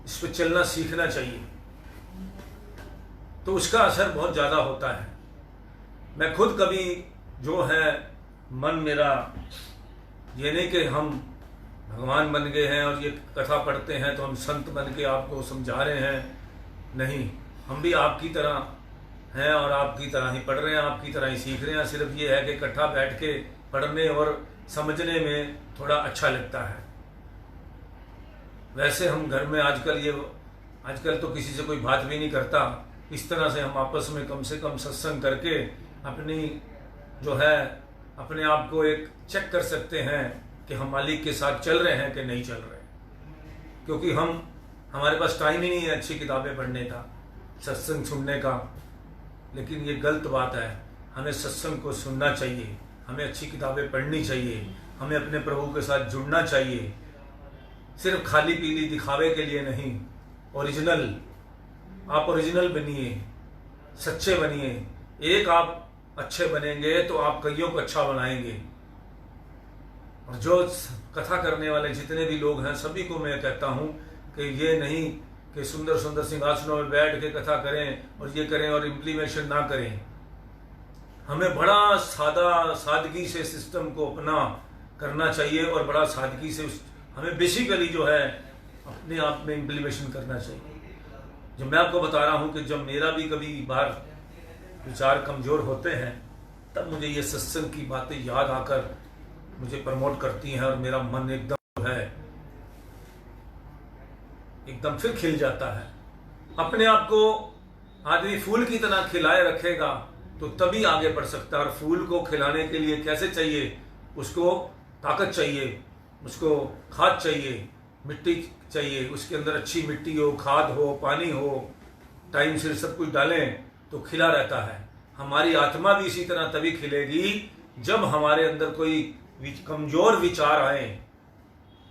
इस पर चलना सीखना चाहिए, तो उसका असर बहुत ज़्यादा होता है। मैं खुद कभी जो है मन मेरा, ये नहीं कि हम भगवान बन गए हैं और ये कथा पढ़ते हैं तो हम संत बन के आपको समझा रहे हैं, नहीं, हम भी आपकी तरह हैं और आपकी तरह ही पढ़ रहे हैं, आपकी तरह ही सीख रहे हैं। सिर्फ ये है कि इकट्ठा बैठ के पढ़ने और समझने में थोड़ा अच्छा लगता है। वैसे हम घर में आजकल तो किसी से कोई बात भी नहीं करता। इस तरह से हम आपस में कम से कम सत्संग करके अपनी जो है अपने आप को एक चेक कर सकते हैं कि हम मालिक के साथ चल रहे हैं कि नहीं चल रहे, क्योंकि हमारे पास टाइम ही नहीं है अच्छी किताबें पढ़ने का, सत्संग सुनने का। लेकिन ये गलत बात है। हमें सत्संग को सुनना चाहिए, हमें अच्छी किताबें पढ़नी चाहिए, हमें अपने प्रभु के साथ जुड़ना चाहिए, सिर्फ खाली पीली दिखावे के लिए नहीं। ओरिजिनल, आप ओरिजिनल बनिए, सच्चे बनिए। एक आप अच्छे बनेंगे तो आप कईयों को अच्छा बनाएंगे। और जो कथा करने वाले जितने भी लोग हैं, सभी को मैं कहता हूँ कि ये नहीं कि सुंदर सुंदर सिंहासनों में बैठ के कथा करें और ये करें और इम्प्लीमेंटेशन ना करें। हमें बड़ा सादगी से सिस्टम को अपना करना चाहिए और बड़ा सादगी से हमें बेसिकली जो है अपने आप में इम्प्लीमेंटेशन करना चाहिए। जो मैं आपको बता रहा हूँ कि जब मेरा भी कभी बार विचार कमज़ोर होते हैं तब मुझे ये सत्संग की बातें याद आकर मुझे प्रमोट करती हैं और मेरा मन एकदम जो है एकदम फिर खिल जाता है। अपने आप को आदमी फूल की तरह खिलाए रखेगा तो तभी आगे बढ़ सकता है। और फूल को खिलाने के लिए कैसे चाहिए? उसको ताकत चाहिए, उसको खाद चाहिए, मिट्टी चाहिए, उसके अंदर अच्छी मिट्टी हो, खाद हो, पानी हो, टाइम से सब कुछ डालें तो खिला रहता है। हमारी आत्मा भी इसी तरह तभी खिलेगी जब हमारे अंदर कोई कमजोर विचार आए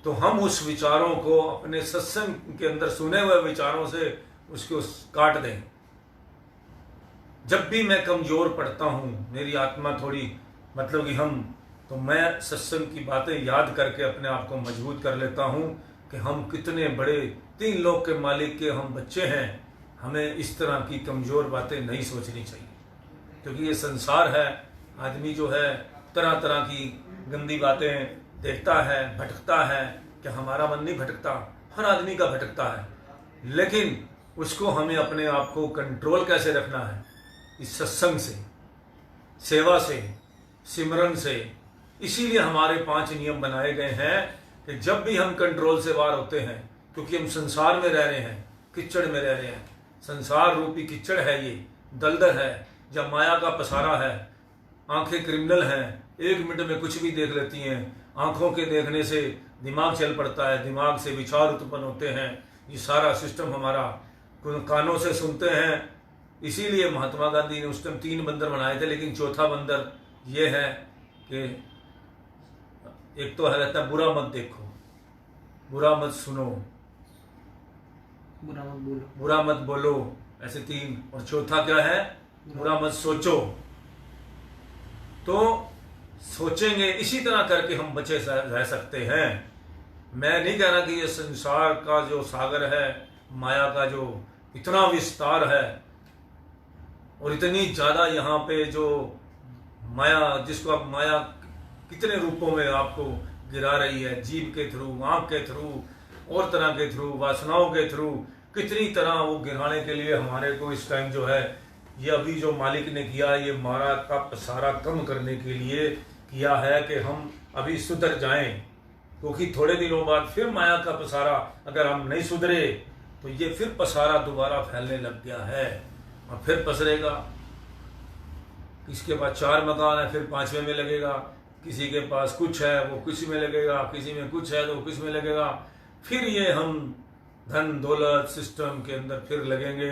तो हम उस विचारों को अपने सत्संग के अंदर सुने हुए विचारों से उसको काट दें। जब भी मैं कमजोर पड़ता हूँ, मेरी आत्मा थोड़ी मतलब कि तो मैं सत्संग की बातें याद करके अपने आप को मजबूत कर लेता हूँ कि हम कितने बड़े 3 लोक के मालिक के हम बच्चे हैं। हमें इस तरह की कमज़ोर बातें नहीं सोचनी चाहिए, क्योंकि ये संसार है। आदमी जो है तरह तरह की गंदी बातें देखता है, भटकता है। कि हमारा मन नहीं भटकता, हर आदमी का भटकता है, लेकिन उसको हमें अपने आप को कंट्रोल कैसे रखना है? इस सत्संग से, सेवा से, सिमरन से। इसीलिए हमारे 5 नियम बनाए गए हैं कि जब भी हम कंट्रोल से बाहर होते हैं, क्योंकि हम संसार में रह रहे हैं, किचड़ में रह रहे हैं। संसार रूपी किचड़ है, ये दलदल है, जब माया का पसारा है। आंखें क्रिमिनल हैं, 1 मिनट में कुछ भी देख लेती हैं। आंखों के देखने से दिमाग चल पड़ता है, दिमाग से विचार उत्पन्न होते हैं। ये सारा सिस्टम हमारा कानों से सुनते हैं। इसीलिए महात्मा गांधी ने उस टाइम 3 बंदर बनाए थे, लेकिन चौथा बंदर ये है कि एक तो है रहता है बुरा मत देखो, बुरा मत सुनो, बुरा मत बोलो, ऐसे 3। और चौथा क्या है? बुरा मत सोचो। तो सोचेंगे, इसी तरह करके हम बचे रह सकते हैं। मैं नहीं कह रहा कि ये संसार का जो सागर है, माया का जो इतना विस्तार है और इतनी ज़्यादा यहाँ पे जो माया, जिसको आप माया कितने रूपों में आपको गिरा रही है, जीव के थ्रू, आँख के थ्रू और तरह के थ्रू, वासनाओं के थ्रू, कितनी तरह वो गिराने के लिए हमारे को इस टाइम जो है ये अभी जो मालिक ने किया, ये माया का पसारा कम करने के लिए किया है कि हम अभी सुधर जाएं, क्योंकि थोड़े दिनों बाद फिर माया का पसारा अगर हम नहीं सुधरे तो ये फिर पसारा दोबारा फैलने लग गया है और फिर पसरेगा। इसके बाद 4 मकान है, फिर 5वें में लगेगा। किसी के पास कुछ है वो किसी में लगेगा, किसी में कुछ है तो किस में लगेगा। फिर ये हम धन दौलत सिस्टम के अंदर फिर लगेंगे,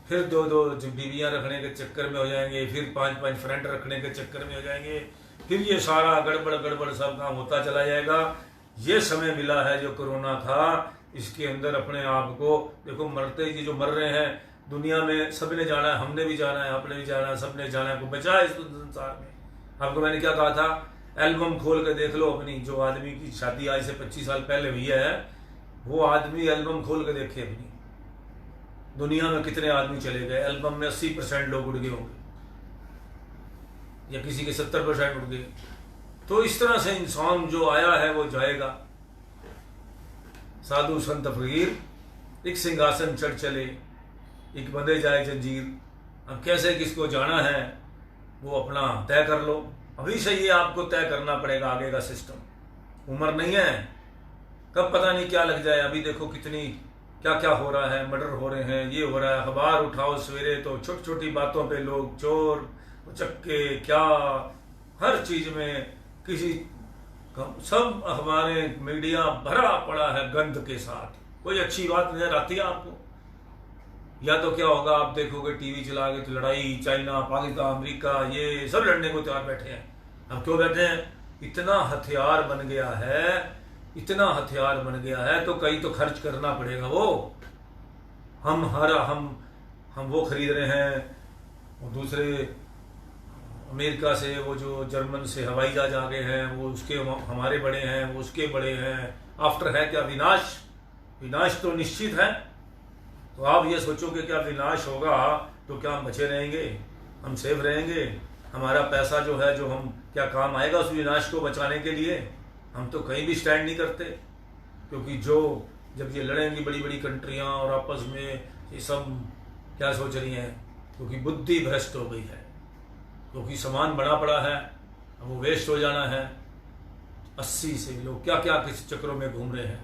फिर 2-2 बीवियाँ रखने के चक्कर में हो जाएंगे, फिर 5-5 फ्रेंड रखने के चक्कर में हो जाएंगे। फिर ये सारा गड़बड़ सब काम होता चला जाएगा। ये समय मिला है जो कोरोना था, इसके अंदर अपने आप को देखो, मरते ही जो मर रहे हैं दुनिया में, सबने जाना है, हमने भी जाना है, आपने भी जाना है, सबने जाना है, को बचा है इस संसार में। आपको मैंने क्या कहा था? एल्बम खोल के देख लो अपनी, जो आदमी की शादी आज से 25 साल पहले हुई है, वो आदमी एल्बम खोल के देखे अपनी, दुनिया में कितने आदमी चले गए। एल्बम में 80% लोग उड़ गए होंगे या किसी के 70% उड़ गए। तो इस तरह से इंसान जो आया है वो जाएगा। साधु संत फकीर एक सिंहासन चढ़ चले, एक बंधे जाए जंजीर। अब कैसे किसको जाना है वो अपना तय कर लो। अभी से ये आपको तय करना पड़ेगा आगे का सिस्टम। उम्र नहीं है, कब पता नहीं क्या लग जाए। अभी देखो कितनी क्या क्या हो रहा है, मर्डर हो रहे हैं, ये हो रहा है। अखबार उठाओ सवेरे तो छोटी छोटी बातों पे लोग चोर उचक्के, क्या हर चीज में किसी सब अखबारें मीडिया भरा पड़ा है गंद के साथ। कोई अच्छी बात नजर आती है आपको? या तो क्या होगा, आप देखोगे टीवी चला के तो लड़ाई, चाइना पाकिस्तान अमेरिका ये सब लड़ने को तैयार बैठे हैं। अब क्यों बैठे हैं? इतना हथियार बन गया है, इतना हथियार बन गया है तो कहीं तो खर्च करना पड़ेगा। वो हम वो खरीद रहे हैं, और दूसरे अमेरिका से, वो जो जर्मन से हवाई जहाज आ गए हैं, वो उसके हमारे बड़े हैं, वो उसके बड़े हैं। आफ्टर है क्या विनाश, विनाश तो निश्चित है। तो आप ये सोचो कि क्या विनाश होगा तो क्या हम बचे रहेंगे, हम सेफ रहेंगे, हमारा पैसा जो है जो हम क्या काम आएगा उस विनाश को बचाने के लिए? हम तो कहीं भी स्टैंड नहीं करते, क्योंकि जब ये लड़ेंगी बड़ी बड़ी कंट्रियां और आपस में, ये सब क्या सोच रही हैं? क्योंकि बुद्धि भ्रष्ट हो गई है, क्योंकि सामान बड़ा पड़ा है, अब वो वेस्ट हो जाना है। 80 से लोग क्या क्या किस चक्रों में घूम रहे हैं।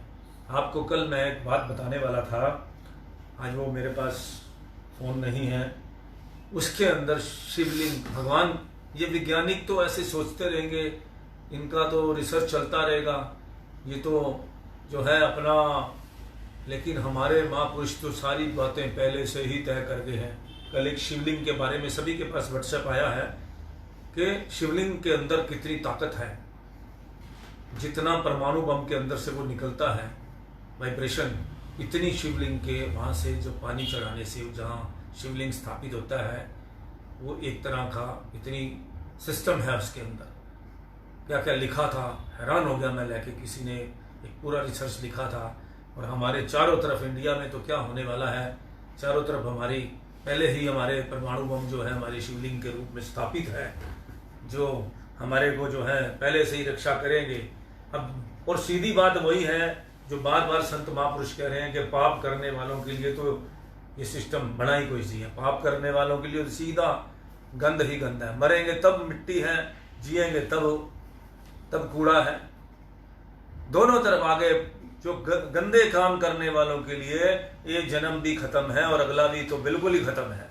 आपको कल मैं एक बात बताने वाला था, आज वो मेरे पास फ़ोन नहीं है। उसके अंदर शिवलिंग भगवान, ये वैज्ञानिक तो ऐसे सोचते रहेंगे, इनका तो रिसर्च चलता रहेगा, ये तो जो है अपना, लेकिन हमारे महापुरुष तो सारी बातें पहले से ही तय कर गए हैं। कल एक शिवलिंग के बारे में सभी के पास व्हाट्सएप आया है कि शिवलिंग के अंदर कितनी ताकत है, जितना परमाणु बम के अंदर से वो निकलता है वाइब्रेशन, इतनी शिवलिंग के वहाँ से जो पानी चढ़ाने से जहाँ शिवलिंग स्थापित होता है, वो एक तरह का इतनी सिस्टम है उसके अंदर। क्या क्या लिखा था, हैरान हो गया मैं, लेके किसी ने एक पूरा रिसर्च लिखा था। और हमारे चारों तरफ इंडिया में तो क्या होने वाला है, चारों तरफ हमारी पहले ही हमारे परमाणु बम जो है हमारी शिवलिंग के रूप में स्थापित है, जो हमारे को जो है पहले से ही रक्षा करेंगे। अब और सीधी बात वही है जो बार बार संत महापुरुष कह रहे हैं कि पाप करने वालों के लिए तो ये सिस्टम बना ही कोई नहीं है। पाप करने वालों के लिए तो सीधा गंद ही गंद है, मरेंगे तब मिट्टी है, जिएंगे तब कूड़ा है। दोनों तरफ आगे जो गंदे काम करने वालों के लिए ये जन्म भी खत्म है और अगला भी तो बिल्कुल ही खत्म है।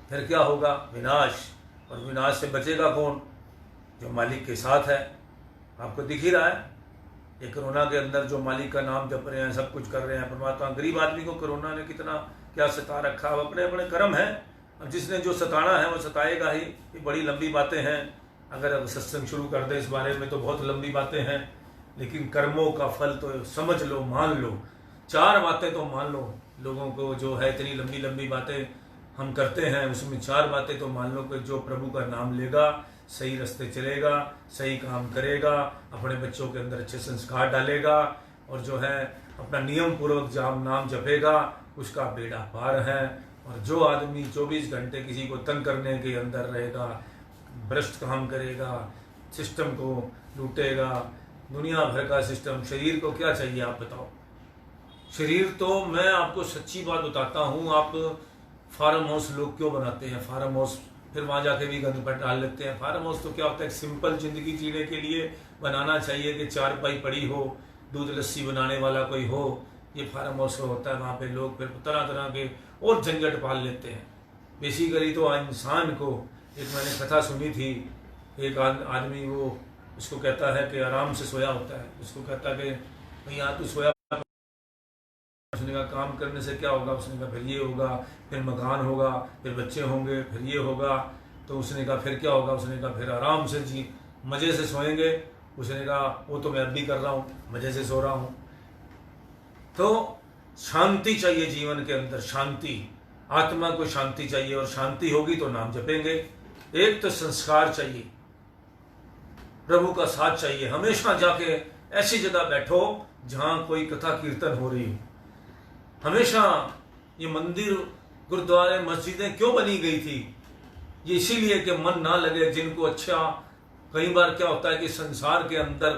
फिर क्या होगा? विनाश। और विनाश से बचेगा कौन? जो मालिक के साथ है। आपको दिख ही रहा है ये कोरोना के अंदर जो मालिक का नाम जप रहे हैं, सब कुछ कर रहे हैं परमात्मा। गरीब आदमी को कोरोना ने कितना क्या सता रखा, अब अपने अपने कर्म है। अब जिसने जो सताना है वो सताएगा ही। ये बड़ी लंबी बातें हैं, अगर अब सत्संग शुरू कर दे इस बारे में तो बहुत लंबी बातें हैं, लेकिन कर्मों का फल तो समझ लो, मान लो। 4 बातें तो मान लो। लोगों को जो है इतनी लंबी लंबी बातें हम करते हैं, उसमें 4 बातें तो मान लो कि जो प्रभु का नाम लेगा, सही रास्ते चलेगा, सही काम करेगा, अपने बच्चों के अंदर अच्छे संस्कार डालेगा और जो है अपना नियम पूर्वक नाम जपेगा, उसका बेड़ा पार है। और जो आदमी 24 घंटे किसी को तंग करने के अंदर रहेगा, भ्रष्ट काम करेगा, सिस्टम को लूटेगा, दुनिया भर का सिस्टम, शरीर को क्या चाहिए आप बताओ? शरीर तो मैं आपको सच्ची बात बताता हूँ, आप फार्म हाउस लोग क्यों बनाते हैं? फार्म हाउस फिर वहाँ जाके भी गंद पर डाल लेते हैं। फार्म हाउस तो क्या होता है, एक सिंपल जिंदगी जीने के लिए बनाना चाहिए कि 4 पाई पड़ी हो, दूध लस्सी बनाने वाला कोई हो, ये फार्म हाउस होता है। वहाँ पे लोग फिर तरह तरह के और झंझट पाल लेते हैं। बेसिकली तो इंसान को, एक मैंने कथा सुनी थी, एक आदमी वो उसको कहता है कि आराम से सोया होता है, उसको कहता है कि भैया तू सोया, उसने कहा काम करने से क्या होगा? उसने कहा फिर ये होगा, फिर मकान होगा, फिर बच्चे होंगे, फिर ये होगा। तो उसने कहा फिर क्या होगा? उसने कहा फिर आराम से जी मज़े से सोएंगे। उसने कहा वो तो मैं अब भी कर रहा हूँ, मज़े से सो रहा हूँ। तो शांति चाहिए जीवन के अंदर, शांति, आत्मा को शांति चाहिए, और शांति होगी तो नाम जपेंगे। एक तो संस्कार चाहिए, प्रभु का साथ चाहिए। हमेशा जाके ऐसी जगह बैठो जहाँ कोई कथा कीर्तन हो रही हो। हमेशा ये मंदिर, गुरुद्वारे, मस्जिदें क्यों बनी गई थी? ये इसीलिए कि मन ना लगे जिनको। अच्छा, कई बार क्या होता है कि संसार के अंदर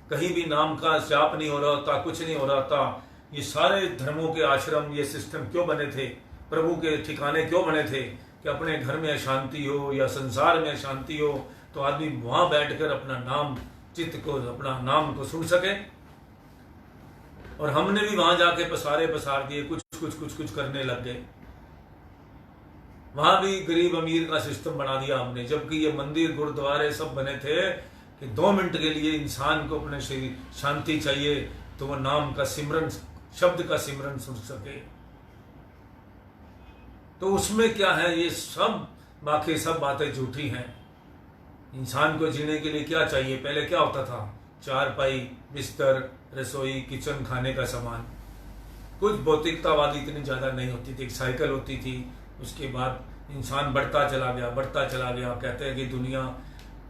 कहीं भी नाम का जाप नहीं हो रहा होता, कुछ नहीं हो रहा होता। ये सारे धर्मों के आश्रम, ये सिस्टम क्यों बने थे? प्रभु के ठिकाने क्यों बने थे? कि अपने घर में अशांति हो या संसार में अशांति हो तो आदमी वहां बैठकर अपना नाम, चित्त को, अपना नाम को सुन सके। और हमने भी वहां जाके पसार दिए, कुछ करने लग गए। वहां भी गरीब अमीर का सिस्टम बना दिया हमने, जबकि ये मंदिर, गुरुद्वारे सब बने थे कि 2 मिनट के लिए इंसान को अपने शरीर शांति चाहिए तो वो नाम का सिमरन, शब्द का सिमरन सुन सके। तो उसमें क्या है? ये सब बाकी सब बातें झूठी हैं। इंसान को जीने के लिए क्या चाहिए? पहले क्या होता था? 4 पाई, बिस्तर, रसोई, किचन, खाने का सामान। कुछ भौतिकतावादी इतनी ज़्यादा नहीं होती थी। एक साइकिल होती थी, उसके बाद इंसान बढ़ता चला गया। कहते हैं कि दुनिया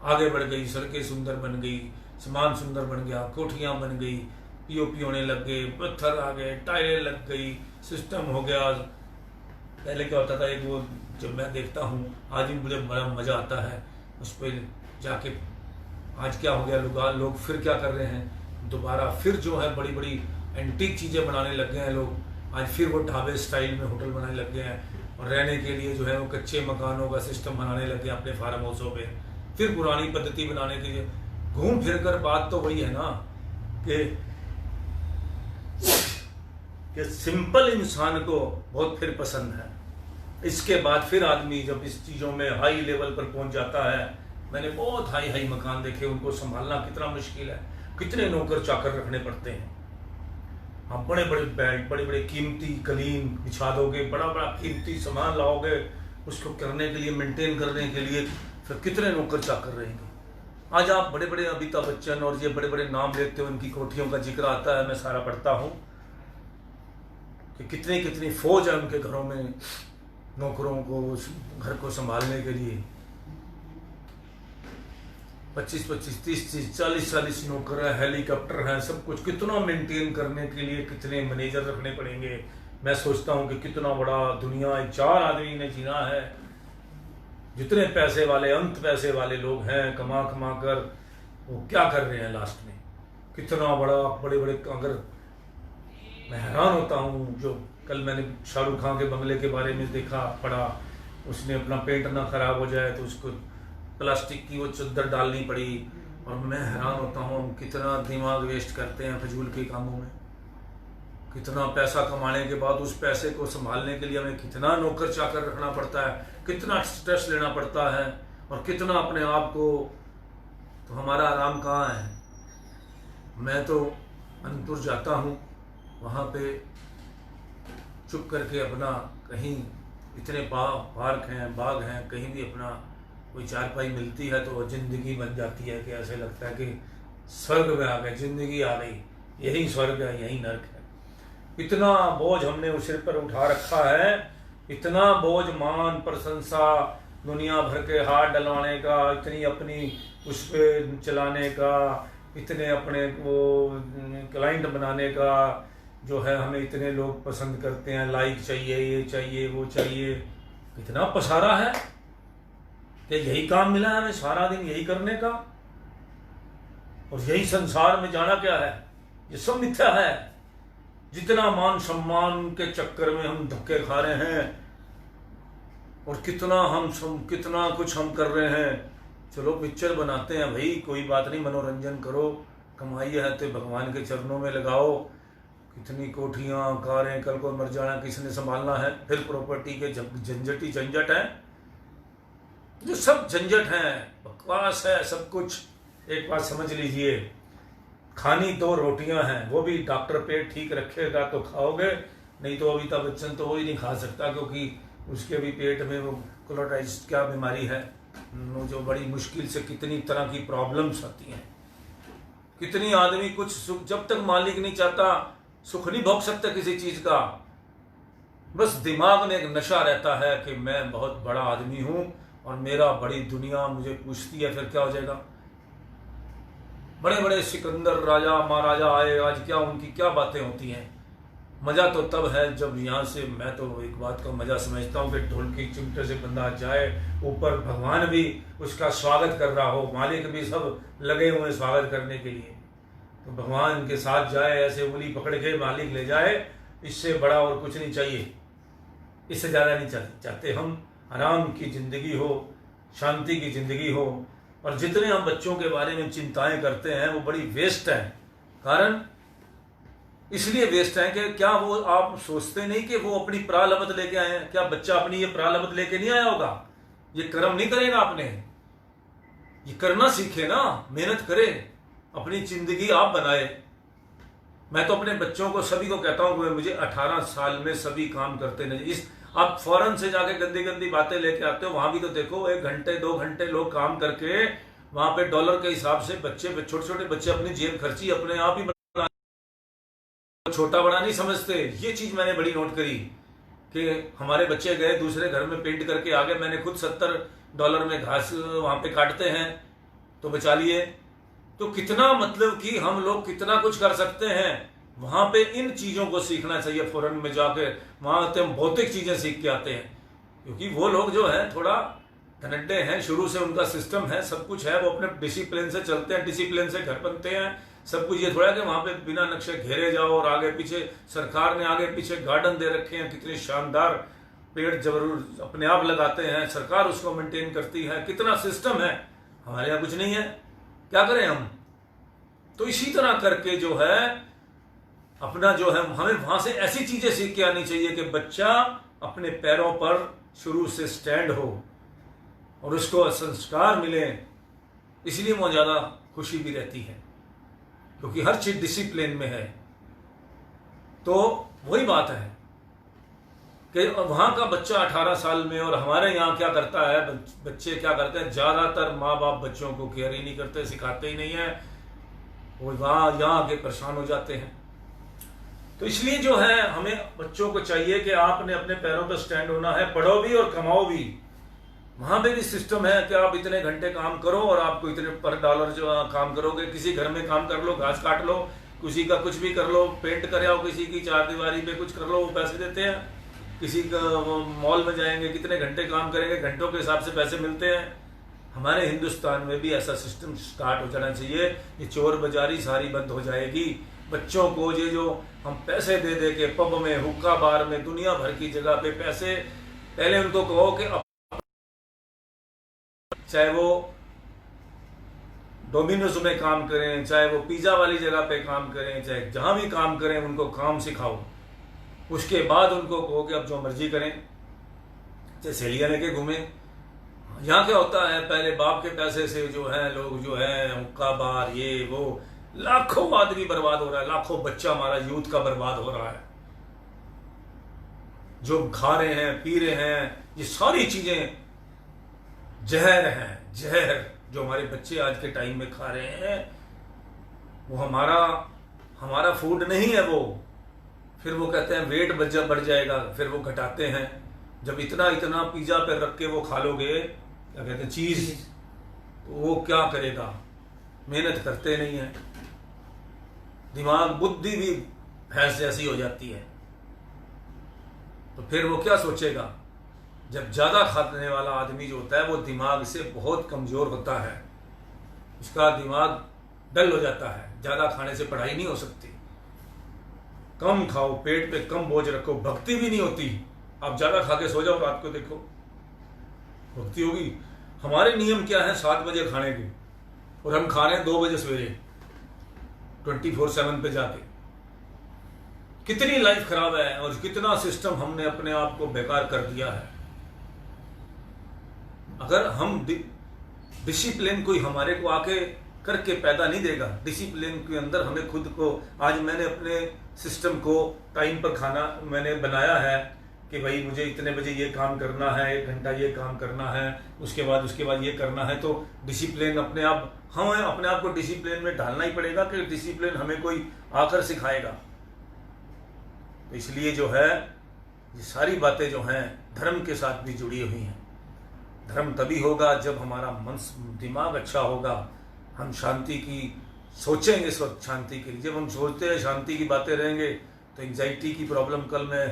आगे बढ़ गई, सड़कें सुंदर बन गई, सामान सुंदर बन गया, कोठियाँ बन गई, पीओपी होने लग गए, पत्थर आ गए, टाइलें लग गई, सिस्टम हो गया। पहले क्या होता था, एक वो जब मैं देखता हूँ आज भी मुझे बड़ा मज़ा आता है उस पर जाके। आज क्या हो गया, लोग फिर क्या कर रहे हैं, दोबारा फिर जो है बड़ी बड़ी एंटीक चीज़ें बनाने लग गए हैं लोग। आज फिर वो ढाबे स्टाइल में होटल बनाने लग गए हैं, और रहने के लिए जो है वो कच्चे मकानों का सिस्टम बनाने लग गए अपने फार्म हाउसों पे, फिर पुरानी पद्धति बनाने के लिए। घूम फिर कर बात तो वही है ना कि सिंपल इंसान को बहुत फिर पसंद है। इसके बाद फिर आदमी जब इस चीज़ों में हाई लेवल पर पहुंच जाता है, मैंने बहुत हाई हाई मकान देखे, उनको संभालना कितना मुश्किल है, कितने नौकर चाकर रखने पड़ते हैं। आप बड़े बड़े बेड, बड़े बड़े कीमती कलीन बिछा दोगे, बड़ा बड़ा कीमती सामान लाओगे, उसको करने के लिए, मेंटेन करने के लिए फिर कितने नौकर चाकर रहेंगे। आज आप बड़े बड़े अमिताभ बच्चन और ये बड़े बड़े नाम लेते हो, उनकी कोठियों का जिक्र आता है, मैं सारा पढ़ता हूँ कि कितनी कितनी फौज है उनके घरों में नौकरों को घर को संभालने के लिए। 25-25, 30-30, 40-40 नौकर हैं, हेलीकॉप्टर हैं, सब कुछ कितना मेंटेन करने के लिए कितने मैनेजर रखने पड़ेंगे। मैं सोचता हूँ कि कितना बड़ा दुनिया 4 आदमी ने जीना है। जितने पैसे वाले, अंत पैसे वाले लोग हैं, कमा कमा कर वो क्या कर रहे हैं लास्ट में, कितना बड़े बड़े। अगर मैं हैरान होता हूँ, जो कल मैंने शाहरुख खान के बंगले के बारे में देखा पढ़ा, उसने अपना पेंट ना खराब हो जाए तो उसको प्लास्टिक की वो चद्दर डालनी पड़ी। और मैं हैरान होता हूँ हम कितना दिमाग वेस्ट करते हैं फजूल के कामों में। कितना पैसा कमाने के बाद उस पैसे को संभालने के लिए हमें कितना नौकर चाकर रखना पड़ता है, कितना स्ट्रेस लेना पड़ता है, और कितना अपने आप को। तो हमारा आराम कहाँ है। मैं तो अनंतपुर जाता हूँ, वहाँ पे चुप करके अपना कहीं, इतने पार्क हैं, बाग हैं, कहीं भी अपना कोई चारपाई मिलती है तो ज़िंदगी बन जाती है कि ऐसे लगता है कि स्वर्ग में आ गए, ज़िंदगी आ गई, यही स्वर्ग है, यही नर्क है। इतना बोझ हमने उस सिर पर उठा रखा है, इतना बोझ, मान, प्रशंसा, दुनिया भर के हाथ डलवाने का, इतनी अपनी उस पर चलाने का, इतने अपने वो क्लाइंट बनाने का, जो है हमें इतने लोग पसंद करते हैं, लाइक चाहिए, ये चाहिए, वो चाहिए। इतना पसारा है कि यही काम मिला है हमें सारा दिन यही करने का, और यही संसार में जाना क्या है, ये सब मिथ्या है। जितना मान सम्मान के चक्कर में हम धक्के खा रहे हैं, और कितना कुछ हम कर रहे हैं। चलो पिक्चर बनाते हैं भाई, कोई बात नहीं, मनोरंजन करो, कमाई है तो भगवान के चरणों में लगाओ। कितनी कोठियाँ, कारें, कल को मर जाना किसने संभालना है, फिर प्रॉपर्टी के झंझट है, जो सब झंझट है, बकवास है सब कुछ। एक बात समझ लीजिए, खानी 2 रोटियां हैं, वो भी डॉक्टर पेट ठीक रखेगा तो खाओगे, नहीं तो अमिताभ बच्चन तो वो ही नहीं खा सकता, क्योंकि उसके भी पेट में वो कोलोटाइटिस क्या बीमारी है, जो बड़ी मुश्किल से कितनी तरह की प्रॉब्लम्स आती हैं। कितनी आदमी कुछ सुख, जब तक मालिक नहीं चाहता सुख नहीं भोग सकता किसी चीज का। बस दिमाग में एक नशा रहता है कि मैं बहुत बड़ा आदमी हूं और मेरा बड़ी दुनिया मुझे पूछती है, फिर क्या हो जाएगा। बड़े बड़े सिकंदर राजा महाराजा आए, आज क्या उनकी क्या बातें होती हैं। मज़ा तो तब है जब यहाँ से, मैं तो एक बात का मज़ा समझता हूँ कि ढोल की चिमटे से बंदा जाए, ऊपर भगवान भी उसका स्वागत कर रहा हो, मालिक भी सब लगे हुए स्वागत करने के लिए, तो भगवान के साथ जाए, ऐसे उंगली पकड़ के मालिक ले जाए। इससे बड़ा और कुछ नहीं चाहिए, इससे ज़्यादा नहीं चाहते हम। आराम की ज़िंदगी हो, शांति की ज़िंदगी हो, और जितने हम बच्चों के बारे में चिंताएं करते हैं वो बड़ी वेस्ट है। कारण इसलिए वेस्ट है कि क्या वो आप सोचते नहीं कि वो अपनी प्रारब्ध लेके आए हैं। क्या बच्चा अपनी ये प्रारब्ध लेके नहीं आया होगा, ये कर्म नहीं करेगा आपने, ये करना सीखे ना, मेहनत करे, अपनी जिंदगी आप बनाए। मैं तो अपने बच्चों को सभी को कहता हूं कि मुझे 18 साल में सभी काम करते नहीं। इस आप फौरन से जाके गंदी गंदी बातें लेके आते हो, वहां भी तो देखो 1 घंटे 2 घंटे लोग काम करके वहां पे डॉलर के हिसाब से बच्चे, छोटे छोटे बच्चे अपनी जेब खर्ची अपने आप ही छोटा बड़ा नहीं समझते। ये चीज मैंने बड़ी नोट करी कि हमारे बच्चे गए दूसरे घर में पेंट करके आ गए, मैंने खुद $70 में घास वहां पे काटते हैं तो बचा लिए, तो कितना मतलब कि हम लोग कितना कुछ कर सकते हैं। वहां पे इन चीजों को सीखना चाहिए। फॉरेन में जाके वहां तो हम भौतिक चीजें सीख के आते हैं, क्योंकि वो लोग जो है थोड़ा धनड्डे हैं, शुरू से उनका सिस्टम है, सब कुछ है, वो अपने डिसिप्लिन से चलते हैं, डिसिप्लिन से घर बनते हैं, सब कुछ। ये थोड़ा कि वहां पे बिना नक्शे घेरे जाओ और आगे पीछे सरकार ने आगे पीछे गार्डन दे रखे हैं, कितने शानदार पेड़ जरूर अपने आप लगाते हैं, सरकार उसको मेंटेन करती है, कितना सिस्टम है। हमारे यहाँ कुछ नहीं है, क्या करें हम। तो इसी तरह करके जो है अपना जो है हमें वहां से ऐसी चीजें सीख के आनी चाहिए कि बच्चा अपने पैरों पर शुरू से स्टैंड हो और उसको संस्कार मिले। इसलिए वहां ज्यादा खुशी भी रहती है, क्योंकि हर चीज डिसिप्लिन में है। तो वही बात है कि वहां का बच्चा 18 साल में, और हमारे यहाँ क्या करता है, बच्चे क्या करते हैं, ज्यादातर माँ बाप बच्चों को केयर ही नहीं करते, सिखाते ही नहीं है, वो वहां यहाँ आके परेशान हो जाते हैं। तो इसलिए जो है हमें बच्चों को चाहिए कि आपने अपने पैरों पर स्टैंड होना है, पढ़ो भी और कमाओ भी। वहां पे भी सिस्टम है कि आप इतने घंटे काम करो और आपको इतने पर डॉलर जो काम करोगे। किसी घर में काम कर लो, घास काट लो, किसी का कुछ भी कर लो, पेंट कर आओ, किसी की चारदीवारी पे कुछ कर लो, वो पैसे देते हैं। किसी का मॉल में जाएंगे, कितने घंटे काम करेंगे, घंटों के हिसाब से पैसे मिलते हैं। हमारे हिंदुस्तान में भी ऐसा सिस्टम स्टार्ट हो जाना चाहिए। ये चोर बाजारी सारी बंद हो जाएगी। बच्चों को ये जो हम पैसे दे दे के पब में, हुक्का बार में, दुनिया भर की जगह पे पैसे, पहले उनको कहो कि चाहे वो डोमिनोज में काम करें, चाहे वो पिज्जा वाली जगह पे काम करें, चाहे जहां भी काम करें, उनको काम सिखाओ। उसके बाद उनको कहो कि अब जो मर्जी करें, चाहे सहेलियां लेके घूमे। यहाँ क्या होता है, पहले बाप के पैसे से जो है लोग जो है हुक्का बार, ये वो, लाखों आदमी बर्बाद हो रहा है, लाखों बच्चा हमारा यूथ का बर्बाद हो रहा है। जो खा रहे हैं, पी रहे हैं, ये सारी चीजें जहर हैं, जहर जो हमारे बच्चे आज के टाइम में खा रहे हैं, वो हमारा फूड नहीं है वो। फिर वो कहते हैं वेट बढ़ जाएगा, फिर वो घटाते हैं। जब इतना इतना पिज्जा पे रख के वो खा लोगे, क्या कहते हैं, चीज, तो वो क्या करेगा, मेहनत करते नहीं है, दिमाग बुद्धि भी भैंस जैसी हो जाती है। तो फिर वो क्या सोचेगा। जब ज्यादा खाने वाला आदमी जो होता है वो दिमाग से बहुत कमजोर होता है, उसका दिमाग डल हो जाता है। ज्यादा खाने से पढ़ाई नहीं हो सकती। कम खाओ, पेट पे कम बोझ रखो, भक्ति भी नहीं होती। आप ज्यादा खा के सो जाओ, रात को देखो भक्ति होगी। हमारे नियम क्या है, 7 बजे खाने के, और हम खा रहे हैं 2 बजे सवेरे 24/7 पे जाके। कितनी लाइफ खराब है और कितना सिस्टम हमने अपने आप को बेकार कर दिया है। अगर हम डिसिप्लिन कोई हमारे को आके करके पैदा नहीं देगा, डिसिप्लिन के अंदर हमें खुद को, आज मैंने अपने सिस्टम को टाइम पर खाना मैंने बनाया है कि भाई मुझे इतने बजे ये काम करना है, 1 घंटा ये काम करना है, उसके बाद ये करना है। तो डिसिप्लिन अपने आप, हमें अपने आप को डिसिप्लिन में ढालना ही पड़ेगा कि डिसिप्लिन हमें कोई आकर सिखाएगा। तो इसलिए जो है ये सारी बातें जो हैं धर्म के साथ भी जुड़ी हुई हैं। धर्म तभी होगा जब हमारा मन दिमाग अच्छा होगा, हम शांति की सोचेंगे, इस वक्त शांति के लिए। जब हम सोचते हैं शांति की बातें रहेंगे तो एंजाइटी की प्रॉब्लम कल मैं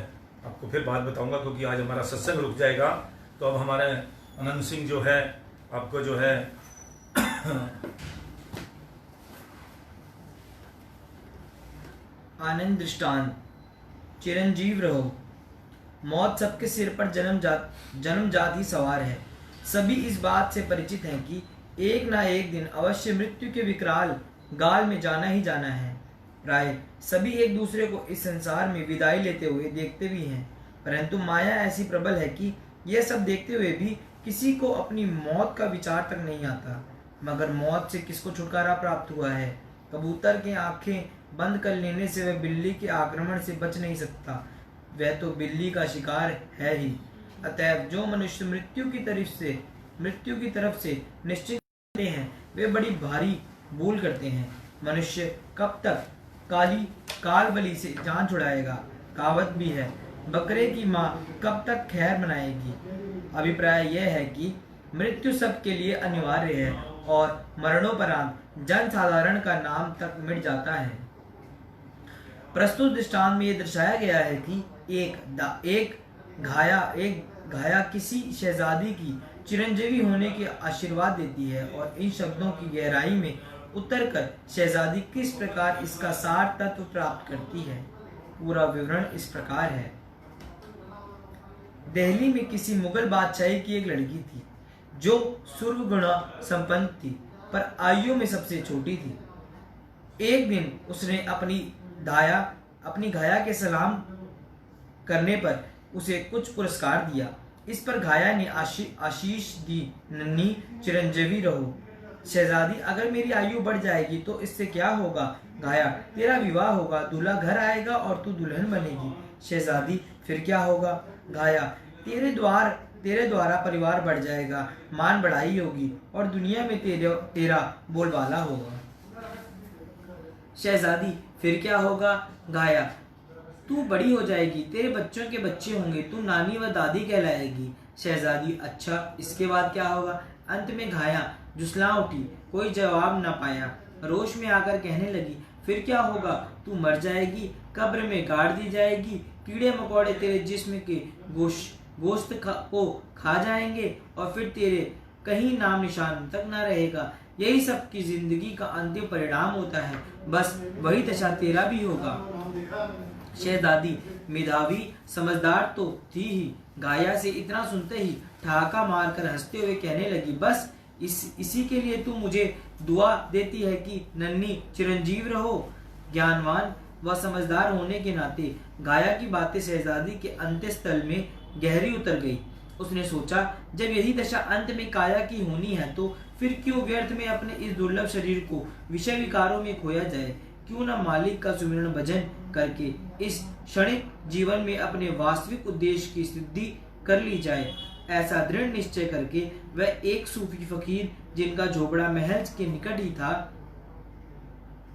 आपको फिर बात बताऊंगा, क्योंकि आज हमारा सत्संग रुक जाएगा। तो अब हमारे अनंत सिंह जो है आपको जो है आनंद दृष्टांत। चिरंजीव रहो। मौत सबके सिर पर जन्मजात ही सवार है। सभी इस बात से परिचित हैं कि एक ना एक दिन अवश्य मृत्यु के विकराल गाल में जाना ही जाना है। प्राय सभी एक दूसरे को इस संसार में विदाई लेते हुए देखते भी हैं, परंतु माया ऐसी प्रबल है कि यह सब देखते हुए भी किसी को अपनी मौत का विचार तक नहीं आता। मगर मौत से किसको छुटकारा प्राप्त हुआ है? कबूतर की आंखें बंद कर लेने से वह बिल्ली के आक्रमण से बच नहीं सकता, वह तो बिल्ली का शिकार है ही। अतएव जो मनुष्य मृत्यु की तरफ से निश्चित करते हैं वे बड़ी भारी भूल करते हैं। मनुष्य कब तक काल बलि से जान छुड़ाएगा? कहावत भी है, बकरे की माँ कब तक खैर बनाएगी। अभिप्राय यह है कि मृत्यु सबके लिए अनिवार्य है, और मरणोपरांत जन साधारण का नाम तक मिट जाता है। प्रस्तुत दृष्टांत में यह दर्शाया गया है कि एक घाया किसी शहजादी की चिरंजीवी होने के आशीर्वाद देती है और इन शब्दों की गहराई में उतरकर शहजादी किस प्रकार इसका सार तत्व प्राप्त करती है। पूरा विवरण इस प्रकार है। दिल्ली में किसी मुगल बादशाही की एक लड़की थी जो सर्वगुण संपन्न थी पर आयु में सबसे छोटी थी। एक दिन उसने अपनी घाया के सलाम करने पर उसे कुछ पुरस्कार दिया। इस पर घाया ने आशीष दी, नन्ही चिरंजीवी रहो। शहजादी, अगर मेरी आयु बढ़ जाएगी तो इससे क्या होगा? घाया, तेरा विवाह होगा, दूल्हा घर आएगा और तू दुल्हन बनेगी। शहजादी, फिर क्या होगा? घाया, तेरे द्वारा परिवार बढ़ जाएगा, मान बढ़ाई होगी और दुनिया में तेरा बोलबाला होगा। शहजादी, फिर क्या होगा? घाया, तू बड़ी हो जाएगी, तेरे बच्चों के बच्चे होंगे, तू नानी व दादी कहलाएगी। शहजादी, अच्छा, इसके बाद क्या होगा? अंत में घाया झुसला उठी, कोई जवाब न पाया। रोश में आकर कहने लगी, फिर क्या होगा? तू मर जाएगी, कब्र में गाड़ दी जाएगी, कीड़े मकोड़े तेरे जिस्म के गोश्त को खा जाएंगे और फिर तेरे कहीं नाम निशान तक न रहेगा। यही सब की जिंदगी का अंतिम परिणाम होता है। बस वही दशा तेरा भी होगा। शहजादी मेधावी समझदार तो थी ही, घाया से इतना सुनते ही ठहाका मारकर हंसते हुए कहने लगी, बस इसी के लिए तू मुझे दुआ देती है कि नन्ही चिरंजीव रहो। ज्ञानवान व समझदार होने के नाते घाया की बातें शहजादी के अंतःस्थल में गहरी उतर गई। उसने सोचा, जब यही दशा अंत में काया की होनी है तो फिर क्यों व्यर्थ में अपने इस दुर्लभ शरीर को विषय विकारों में खोया जाए। क्यों न मालिक का सुमिरन भजन करके इस क्षणिक जीवन में अपने वास्तविक उद्देश्य की सिद्धि कर ली जाए। ऐसा दृढ़ निश्चय करके वह एक सूफी फकीर, जिनका झोपड़ा महल के निकट ही था,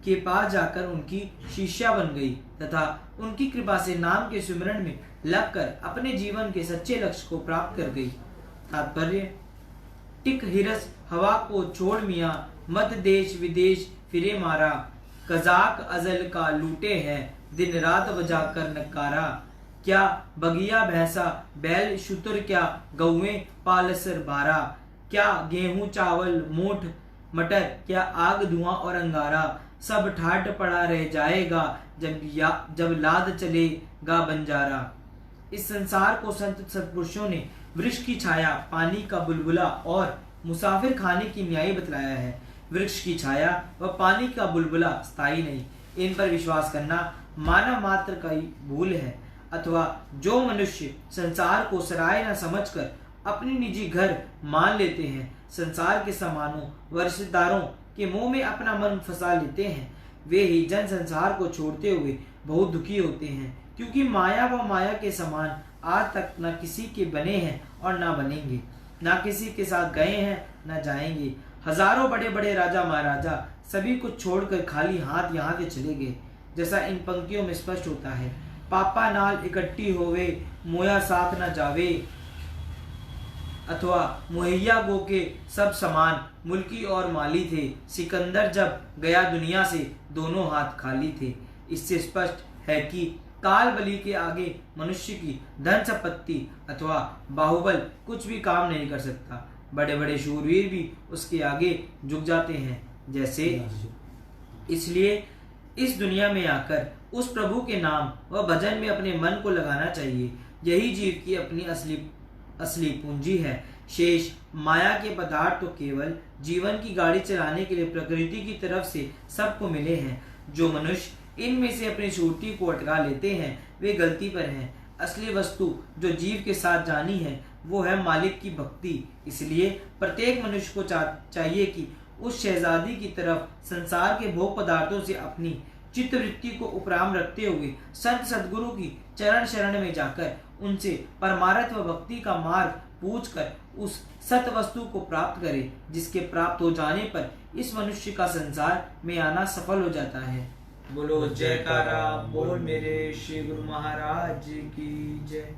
के पास जाकर उनकी शिष्या बन गई तथा उनकी कृपा से नाम के सुमिरन में लगकर अपने जीवन के सच्चे लक्ष्य को प्राप्त कर गई। तात्पर्य, टिक हिरस हवा को छोड़ मियाँ, मत देश विदेश फिरे मारा, कजाक अजल का लूटे हैं, दिन रात बजा कर नकारा। क्या बगिया भैंसा बैल शुतर, क्या गौएं पालसर बारा, क्या गेहूं चावल मोठ मटर, क्या आग धुआं और अंगारा, सब ठाट पड़ा रह जाएगा जब लाद चलेगा बंजारा। इस संसार को संत सत्पुरुषों ने वृक्ष की छाया, पानी का बुलबुला और मुसाफिर खाने की न्याय बतलाया है। वृक्ष की छाया व पानी का बुलबुला स्थायी नहीं, इन पर विश्वास करना मानव मात्र का ही भूल है। अथवा जो मनुष्य संसार को सराय न समझकर अपनी निजी घर मान लेते हैं, संसार के सामानों व रिश्तेदारों के मुंह में अपना मन फंसा लेते हैं, वे ही जन संसार को छोड़ते हुए बहुत दुखी होते हैं, क्योंकि माया व माया के समान आज तक न किसी के बने हैं और न बनेंगे, न किसी के साथ गए हैं न जाएंगे। हजारों बड़े बड़े राजा महाराजा सभी कुछ छोड़कर खाली हाथ यहाँ से चले गए, जैसा इन पंक्तियों में स्पष्ट होता है। पापा नाल इकट्ठी होवे, मोया साथ न जावे, अथवा मुहैया गो के सब समान, मुल्की और माली थे। सिकंदर जब गया दुनिया से, दोनों हाथ खाली थे। इससे स्पष्ट है कि काल बलि के आगे मनुष्य की धन संपत्ति अथवा बाहुबल कुछ भी काम नहीं कर सकता। बड़े बड़े शूरवीर भी उसके आगे झुक जाते हैं। जैसे इसलिए इस दुनिया में आकर उस प्रभु के नाम व भजन में अपने मन को लगाना चाहिए। यही जीव की अपनी असली पूंजी है। शेष माया के पदार्थ तो केवल जीवन की गाड़ी चलाने के लिए प्रकृति की तरफ से सबको मिले हैं। जो मनुष्य इनमें से अपनी छुट्टी को अटका लेते हैं, वे गलती पर हैं। असली वस्तु जो जीव के साथ जानी है, वो है मालिक की भक्ति। इसलिए प्रत्येक मनुष्य को चाहिए कि उस शहजादी की तरफ संसार के भोग पदार्थों से अपनी चित्तवृत्ति को उपराम रखते हुए संत सद्गुरु की चरण शरण में जाकर उनसे परमार्थ व भक्ति का मार्ग पूछकर उस सत वस्तु को प्राप्त करे, जिसके प्राप्त हो जाने पर इस मनुष्य का संसार में आना सफल हो जाता है। बोलो जयकारा बोल मेरे श्री गुरु महाराज की जय।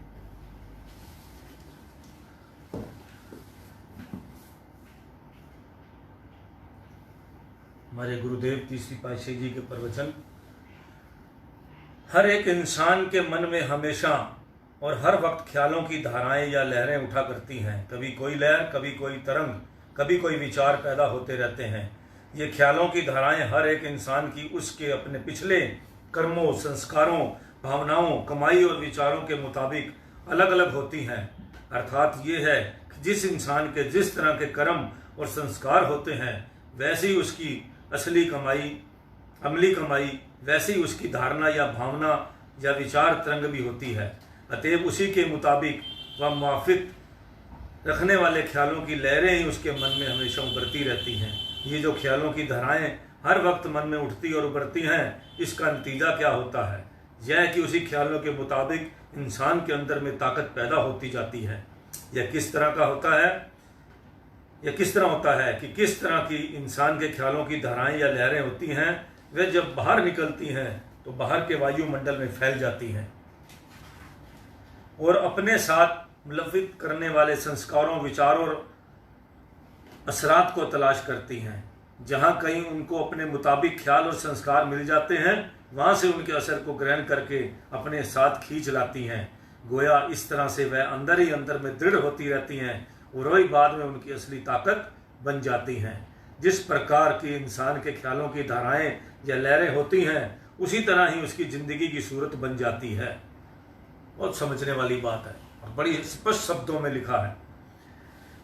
हमारे गुरुदेव तीसरी पातशाही जी के प्रवचन। हर एक इंसान के मन में हमेशा और हर वक्त ख्यालों की धाराएं या लहरें उठा करती हैं। कभी कोई लहर, कभी कोई तरंग, कभी कोई विचार पैदा होते रहते हैं। ये ख्यालों की धाराएं हर एक इंसान की उसके अपने पिछले कर्मों, संस्कारों, भावनाओं, कमाई और विचारों के मुताबिक अलग अलग होती हैं। अर्थात ये है कि जिस इंसान के जिस तरह के कर्म और संस्कार होते हैं, वैसी ही उसकी असली कमाई, अमली कमाई, वैसी ही उसकी धारणा या भावना या विचार तरंग भी होती है। अतएव उसी के मुताबिक व मुवाफिक रखने वाले ख्यालों की लहरें ही उसके मन में हमेशा उभरती रहती हैं। ये जो ख्यालों की धाराएं हर वक्त मन में उठती और उभरती हैं, इसका नतीजा क्या होता है? यह कि उसी ख्यालों के मुताबिक इंसान के अंदर में ताकत पैदा होती जाती है। यह किस तरह का होता है? यह किस तरह होता है कि किस तरह की इंसान के ख्यालों की धाराएं या लहरें होती हैं, वे जब बाहर निकलती हैं तो बाहर के वायुमंडल में फैल जाती हैं और अपने साथ मुलवित करने वाले संस्कारों, विचारों और असरात को तलाश करती हैं। जहाँ कहीं उनको अपने मुताबिक ख्याल और संस्कार मिल जाते हैं, वहाँ से उनके असर को ग्रहण करके अपने साथ खींच लाती हैं। गोया इस तरह से वह अंदर ही अंदर में दृढ़ होती रहती हैं और वही बाद में उनकी असली ताकत बन जाती हैं। जिस प्रकार की इंसान के ख्यालों की धाराएं या लहरें होती हैं, उसी तरह ही उसकी ज़िंदगी की सूरत बन जाती है। बहुत समझने वाली बात है और बड़ी स्पष्ट शब्दों में लिखा है।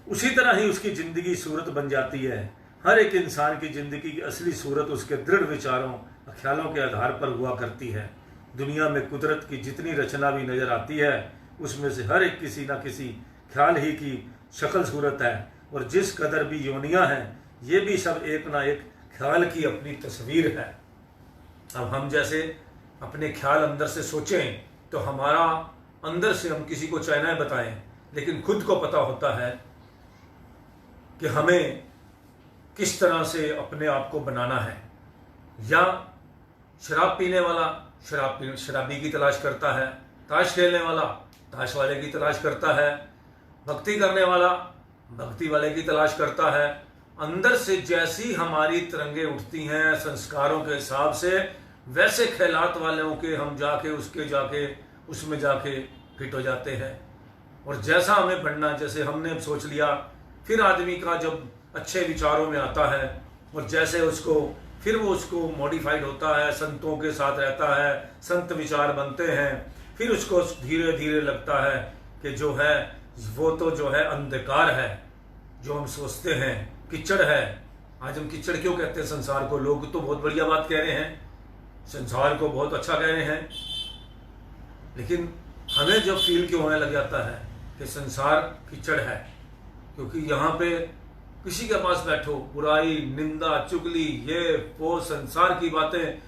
उसी तरह ही उसकी ज़िंदगी सूरत बन जाती है। हर एक इंसान की ज़िंदगी की असली सूरत उसके दृढ़ विचारों और ख्यालों के आधार पर हुआ करती है। दुनिया में कुदरत की जितनी रचना भी नज़र आती है, उसमें से हर एक किसी न किसी ख्याल ही की शक्ल सूरत है। और जिस कदर भी योनियाँ हैं, ये भी सब एक ना एक ख्याल की अपनी तस्वीर है। अब हम जैसे अपने ख्याल अंदर से सोचें तो हमारा अंदर से हम किसी को चाहे ना बताएं, लेकिन खुद को पता होता है कि हमें किस तरह से अपने आप को बनाना है। या शराब पीने वाला शराबी की तलाश करता है, ताश खेलने वाला ताश वाले की तलाश करता है, भक्ति करने वाला भक्ति वाले की तलाश करता है। अंदर से जैसी हमारी तरंगें उठती हैं संस्कारों के हिसाब से, वैसे ख्यालात वालों के हम उसमें जाके फिट हो जाते हैं। और जैसा हमें बनना, जैसे हमने सोच लिया, फिर आदमी का जब अच्छे विचारों में आता है और जैसे फिर वो उसको मॉडिफाइड होता है, संतों के साथ रहता है, संत विचार बनते हैं, फिर उसको धीरे धीरे लगता है कि जो है वो तो जो है अंधकार है, जो हम सोचते हैं कीचड़ है। आज हम कीचड़ क्यों कहते हैं संसार को? लोग तो बहुत बढ़िया बात कह रहे हैं, संसार को बहुत अच्छा कह रहे हैं, लेकिन हमें जब फील क्यों होने लग जाता है कि संसार कीचड़ है? क्योंकि यहाँ पे किसी के पास बैठो, बुराई, निंदा, चुगली, ये वो संसार की बातें,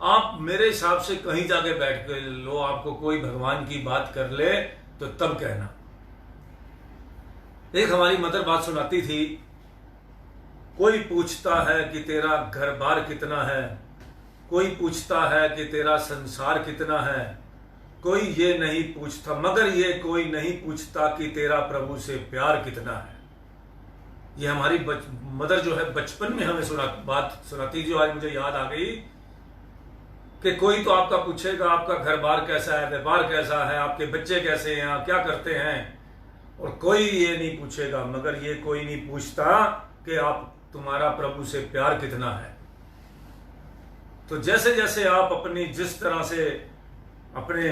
आप मेरे हिसाब से कहीं जाके बैठ के लो, आपको कोई भगवान की बात कर ले तो तब कहना। एक हमारी मदर बात सुनाती थी, कोई पूछता है कि तेरा घर बार कितना है, कोई पूछता है कि तेरा संसार कितना है, कोई ये नहीं पूछता, मगर ये कोई नहीं पूछता कि तेरा प्रभु से प्यार कितना है। ये हमारी मदर जो है बचपन में हमें बात सुनाती, जो आज मुझे याद आ गई कि कोई तो आपका पूछेगा आपका घर बार कैसा है, व्यापार कैसा है, आपके बच्चे कैसे हैं, आप क्या करते हैं, और कोई ये नहीं पूछेगा, मगर ये कोई नहीं पूछता कि आप तुम्हारा प्रभु से प्यार कितना है। तो जैसे जैसे आप अपनी जिस तरह से अपने,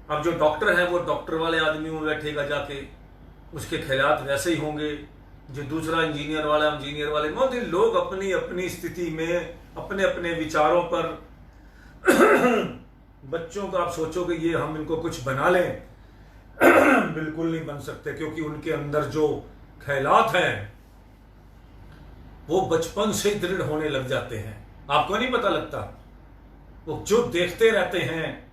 अब जो डॉक्टर है वो डॉक्टर वाले आदमी में बैठेगा जाके, उसके ख्यालात वैसे ही होंगे। जो दूसरा इंजीनियर वाले मोदी लोग अपनी अपनी स्थिति में अपने अपने विचारों पर बच्चों का आप सोचोगे ये हम इनको कुछ बना लें, बिल्कुल नहीं बन सकते, क्योंकि उनके अंदर जो ख्यालात हैं वो बचपन से दृढ़ होने लग जाते हैं। आपको नहीं पता लगता, वो जो देखते रहते हैं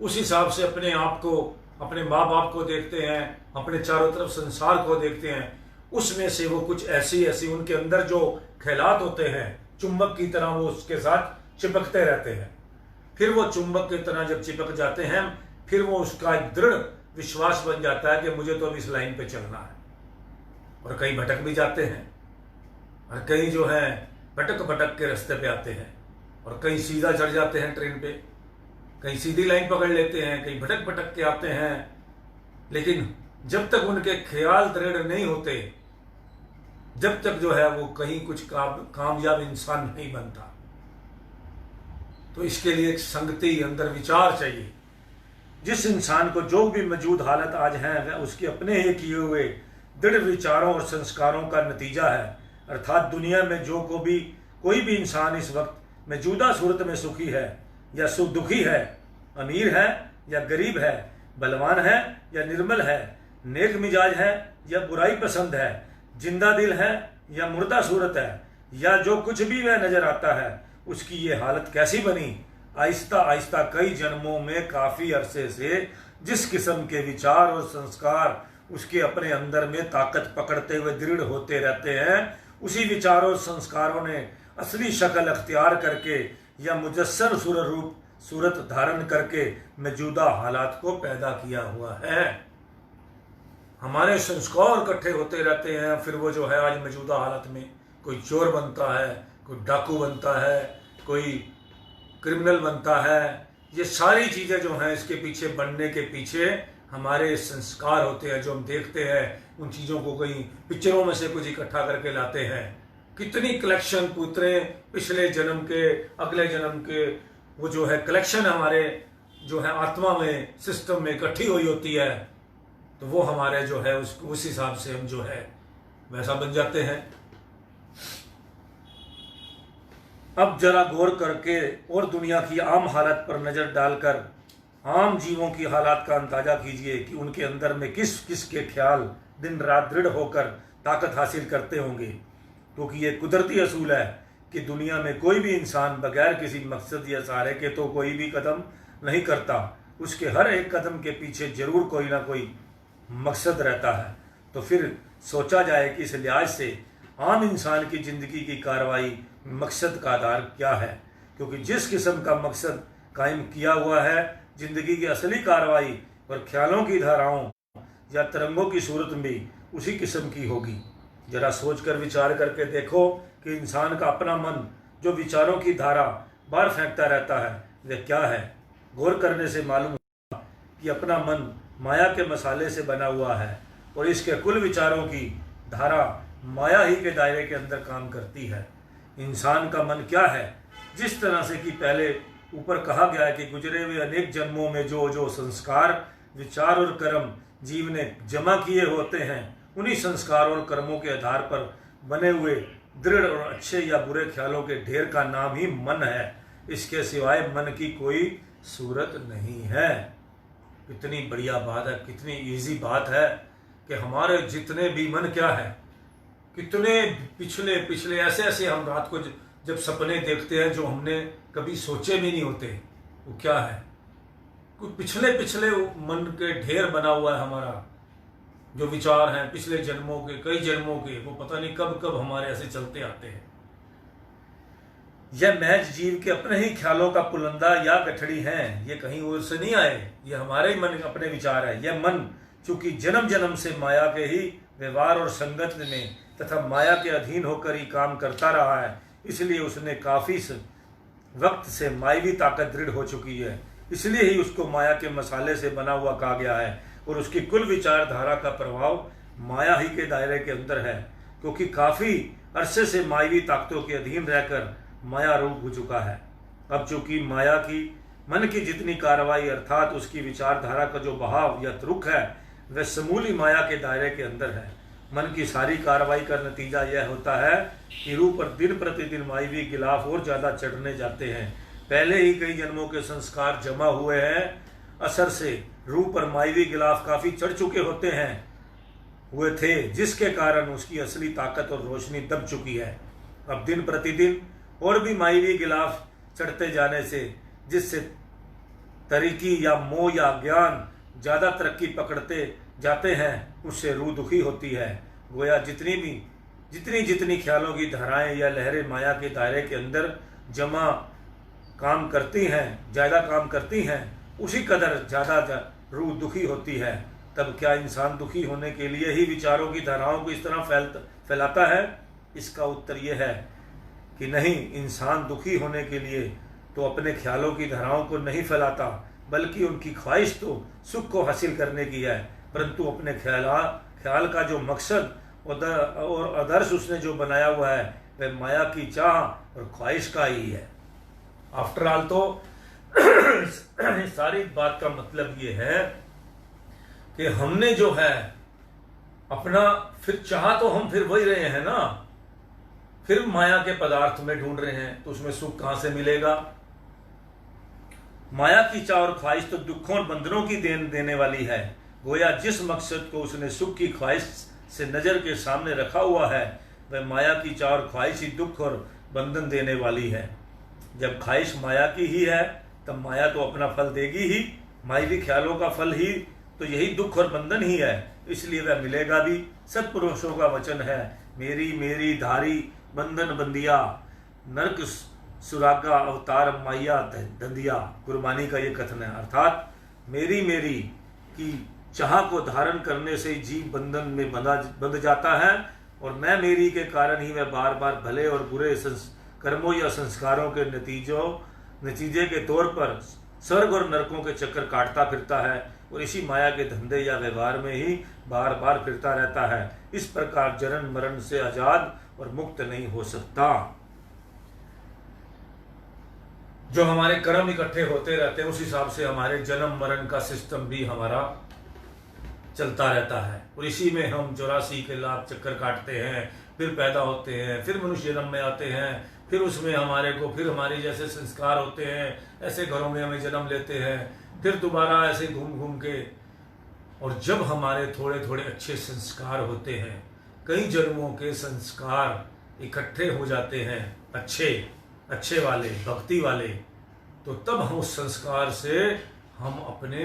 उस हिसाब से अपने आप को, अपने माँ बाप को देखते हैं, अपने चारों तरफ संसार को देखते हैं, उसमें से वो कुछ ऐसी उनके अंदर जो ख्यालात होते हैं चुंबक की तरह वो उसके साथ चिपकते रहते हैं। फिर वो चुंबक की तरह जब चिपक जाते हैं, फिर वो उसका एक दृढ़ विश्वास बन जाता है कि मुझे तो अब इस लाइन पे चलना है। और कई भटक भी जाते हैं और कई जो है भटक भटक के रास्ते पे आते हैं, और कहीं सीधा चढ़ जाते हैं ट्रेन पे, कहीं सीधी लाइन पकड़ लेते हैं, कहीं भटक भटक के आते हैं। लेकिन जब तक उनके ख्याल दृढ़ नहीं होते, जब तक जो है वो कहीं कुछ कामयाब इंसान नहीं बनता। तो इसके लिए एक संगति, अंदर विचार चाहिए। जिस इंसान को जो भी मौजूद हालत आज है वह उसके अपने ही किए हुए दृढ़ विचारों और संस्कारों का नतीजा है। अर्थात दुनिया में जो कोई भी इंसान इस वक्त मौजूदा सूरत में सुखी है या दुखी है, अमीर है या गरीब है, बलवान है या निर्बल है, नेक मिजाज है या बुराई पसंद है, जिंदा दिल है या मुर्दा सूरत है, या जो कुछ भी वह नजर आता है, उसकी ये हालत कैसी बनी? आहिस्ता आहिस्ता कई जन्मों में काफी अरसे से जिस किस्म के विचार और संस्कार उसके अपने अंदर में ताकत पकड़ते हुए दृढ़ होते रहते हैं, उसी विचारों और संस्कारों ने असली शक्ल अख्तियार करके या मुजस्सर सूरत धारण करके मौजूदा हालात को पैदा किया हुआ है। हमारे संस्कार इकट्ठे होते रहते हैं, फिर वो जो है आज मौजूदा हालत में कोई चोर बनता है, कोई डाकू बनता है, कोई क्रिमिनल बनता है। ये सारी चीज़ें जो हैं इसके पीछे बनने के पीछे हमारे संस्कार होते हैं, जो हम देखते हैं उन चीज़ों को कहीं पिक्चरों में से कुछ इकट्ठा करके लाते हैं। कितनी कलेक्शन पुतरे पिछले जन्म के, अगले जन्म के, वो जो है कलेक्शन हमारे जो है आत्मा में, सिस्टम में इकट्ठी हुई होती है, तो वो हमारे जो है उस हिसाब से हम जो है वैसा बन जाते हैं। अब जरा गौर करके और दुनिया की आम हालत पर नजर डालकर आम जीवों की हालात का अंदाजा कीजिए कि उनके अंदर में किस किस के ख्याल दिन रात दृढ़ होकर ताकत हासिल करते होंगे। क्योंकि ये कुदरती असूल है कि दुनिया में कोई भी इंसान बगैर किसी मकसद या सहारे के तो कोई भी कदम नहीं करता। उसके हर एक कदम के पीछे जरूर कोई ना कोई मकसद रहता है। तो फिर सोचा जाए कि इस लिहाज से आम इंसान की ज़िंदगी की कार्रवाई मकसद का आधार क्या है। क्योंकि जिस किस्म का मकसद कायम किया हुआ है, ज़िंदगी की असली कार्रवाई और ख्यालों की धाराओं या तरंगों की सूरत भी उसी किस्म की होगी। जरा सोचकर विचार करके देखो कि इंसान का अपना मन जो विचारों की धारा बाहर फेंकता रहता है वह क्या है। गौर करने से मालूम होगा कि अपना मन माया के मसाले से बना हुआ है और इसके कुल विचारों की धारा माया ही के दायरे के अंदर काम करती है। इंसान का मन क्या है? जिस तरह से कि पहले ऊपर कहा गया है कि गुजरे हुए अनेक जन्मों में जो जो संस्कार, विचार और कर्म जीव ने जमा किए होते हैं, उन्हीं संस्कारों और कर्मों के आधार पर बने हुए दृढ़ और अच्छे या बुरे ख्यालों के ढेर का नाम ही मन है। इसके सिवाय मन की कोई सूरत नहीं है। कितनी बढ़िया बात है, कितनी इजी बात है कि हमारे जितने भी मन क्या है, कितने पिछले ऐसे ऐसे हम रात को जब सपने देखते हैं जो हमने कभी सोचे भी नहीं होते, वो क्या है? कुछ पिछले मन के ढेर बना हुआ है हमारा, जो विचार हैं पिछले जन्मों के, कई जन्मों के, वो पता नहीं कब कब हमारे ऐसे चलते आते हैं। यह महज जीव के अपने ही ख्यालों का पुलंदा या गठड़ी हैं, ये कहीं और से नहीं आए, ये हमारे ही मन अपने विचार है। यह मन चूंकि जन्म जन्म से माया के ही व्यवहार और संगत में तथा माया के अधीन होकर ही काम करता रहा है, इसलिए उसने काफी वक्त से मायवी ताकत दृढ़ हो चुकी है। इसलिए ही उसको माया के मसाले से बना हुआ कहा गया है और उसकी कुल विचारधारा का प्रभाव माया ही के दायरे के अंदर है। क्योंकि काफी अरसे से मायवी ताकतों के अधीन रहकर माया रूप हो चुका है। अब चूंकि माया की मन की जितनी कार्रवाई अर्थात उसकी विचारधारा का जो बहाव या रुख है वह समूली माया के दायरे के अंदर है। मन की सारी कार्रवाई का नतीजा यह होता है कि रूह पर दिन प्रतिदिन मायवी गिलाफ और ज़्यादा चढ़ने जाते हैं। पहले ही कई जन्मों के संस्कार जमा हुए हैं, असर से रूह पर मायवी गिलाफ काफ़ी चढ़ चुके हुए थे, जिसके कारण उसकी असली ताकत और रोशनी दब चुकी है। अब दिन प्रतिदिन और भी मायवी गिलाफ चढ़ते जाने से जिससे तरीकी या मोह या ज्ञान ज़्यादा तरक्की पकड़ते जाते हैं, उससे रूह दुखी होती है। गोया जितनी ख्यालों की धाराएं या लहरें माया के दायरे के अंदर जमा काम करती हैं, ज़्यादा काम करती हैं, उसी कदर ज़्यादा रूह दुखी होती है। तब क्या इंसान दुखी होने के लिए ही विचारों की धाराओं को इस तरह फैलाता है? इसका उत्तर यह है कि नहीं, इंसान दुखी होने के लिए तो अपने ख्यालों की धाराओं को नहीं फैलाता, बल्कि उनकी ख्वाहिश तो सुख को हासिल करने की है, परंतु अपने ख्याल का जो मकसद और आदर्श उसने जो बनाया हुआ है वह माया की चाह और ख्वाहिश का ही है। आफ्टर ऑल तो सारी बात का मतलब ये है कि हमने जो है अपना फिर चाह तो हम फिर वही रहे हैं ना, फिर माया के पदार्थ में ढूंढ रहे हैं, तो उसमें सुख कहां से मिलेगा। माया की चाह और ख्वाहिश तो दुखों और बंधनों की देने वाली है। गोया जिस मकसद को उसने सुख की ख्वाहिश से नजर के सामने रखा हुआ है वह माया की चाह और ख्वाहिश ही दुख और बंधन देने वाली है। जब ख्वाहिश माया की ही है तब माया तो अपना फल देगी ही, मायावी ख्यालों का फल ही तो यही दुख और बंधन ही है, इसलिए वह मिलेगा भी। सत्पुरुषों का वचन है, मेरी मेरी धारी बंधन बंदिया, नरक सुरागा अवतार माया धंधिया। गुरबानी का ये कथन है, अर्थात मेरी मेरी की चाह को धारण करने से जीव बंधन में बंध जाता है, और मैं मेरी के कारण ही वह बार बार भले और बुरे कर्मों या संस्कारों के नतीजे के तौर पर स्वर्ग और नरकों के चक्कर काटता फिरता है, और इसी माया के धंधे या व्यवहार में ही बार बार फिरता रहता है। इस प्रकार जन्म मरण से आजाद और मुक्त नहीं हो सकता। जो हमारे कर्म इकट्ठे होते रहते हैं उस हिसाब से हमारे जन्म मरण का सिस्टम भी हमारा चलता रहता है, और इसी में हम 84 के लाख चक्कर काटते हैं, फिर पैदा होते हैं, फिर मनुष्य जन्म में आते हैं, फिर उसमें फिर हमारे जैसे संस्कार होते हैं, ऐसे घरों में हमें जन्म लेते हैं, फिर दोबारा ऐसे घूम घूम के, और जब हमारे थोड़े थोड़े अच्छे संस्कार होते हैं, कई जन्मों के संस्कार इकट्ठे हो जाते हैं, अच्छे वाले, भक्ति वाले, तो तब हम उस संस्कार से हम अपने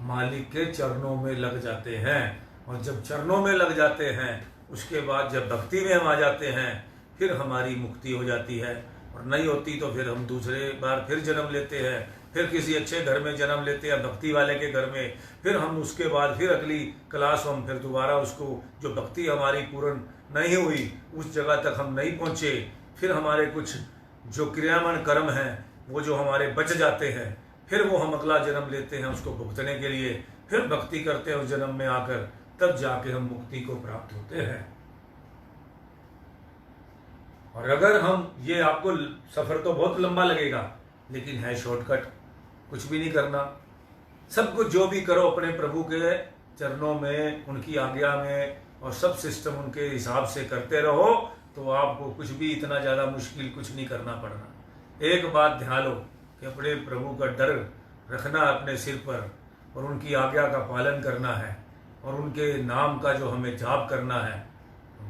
मालिक के चरणों में लग जाते हैं, और जब चरणों में लग जाते हैं उसके बाद जब भक्ति में हम आ जाते हैं फिर हमारी मुक्ति हो जाती है, और नहीं होती तो फिर हम दूसरे बार फिर जन्म लेते हैं, फिर किसी अच्छे घर में जन्म लेते हैं, भक्ति वाले के घर में, फिर हम उसके बाद फिर अगली क्लास हम फिर दोबारा उसको, जो भक्ति हमारी पूर्ण नहीं हुई उस जगह तक हम नहीं पहुँचे, फिर हमारे कुछ जो क्रियामान कर्म हैं वो जो हमारे बच जाते हैं, फिर वो हम अगला जन्म लेते हैं उसको भुगतने के लिए, फिर भक्ति करते हैं उस जन्म में आकर, तब जाके हम मुक्ति को प्राप्त होते हैं। और अगर हम ये, आपको सफर तो बहुत लंबा लगेगा लेकिन है शॉर्टकट, कुछ भी नहीं करना, सब कुछ जो भी करो अपने प्रभु के चरणों में, उनकी आज्ञा में, और सब सिस्टम उनके हिसाब से करते रहो, तो आपको कुछ भी इतना ज़्यादा मुश्किल कुछ नहीं करना पड़ना। एक बात ध्यान लो कि अपने प्रभु का डर रखना अपने सिर पर, और उनकी आज्ञा का पालन करना है, और उनके नाम का जो हमें जाप करना है,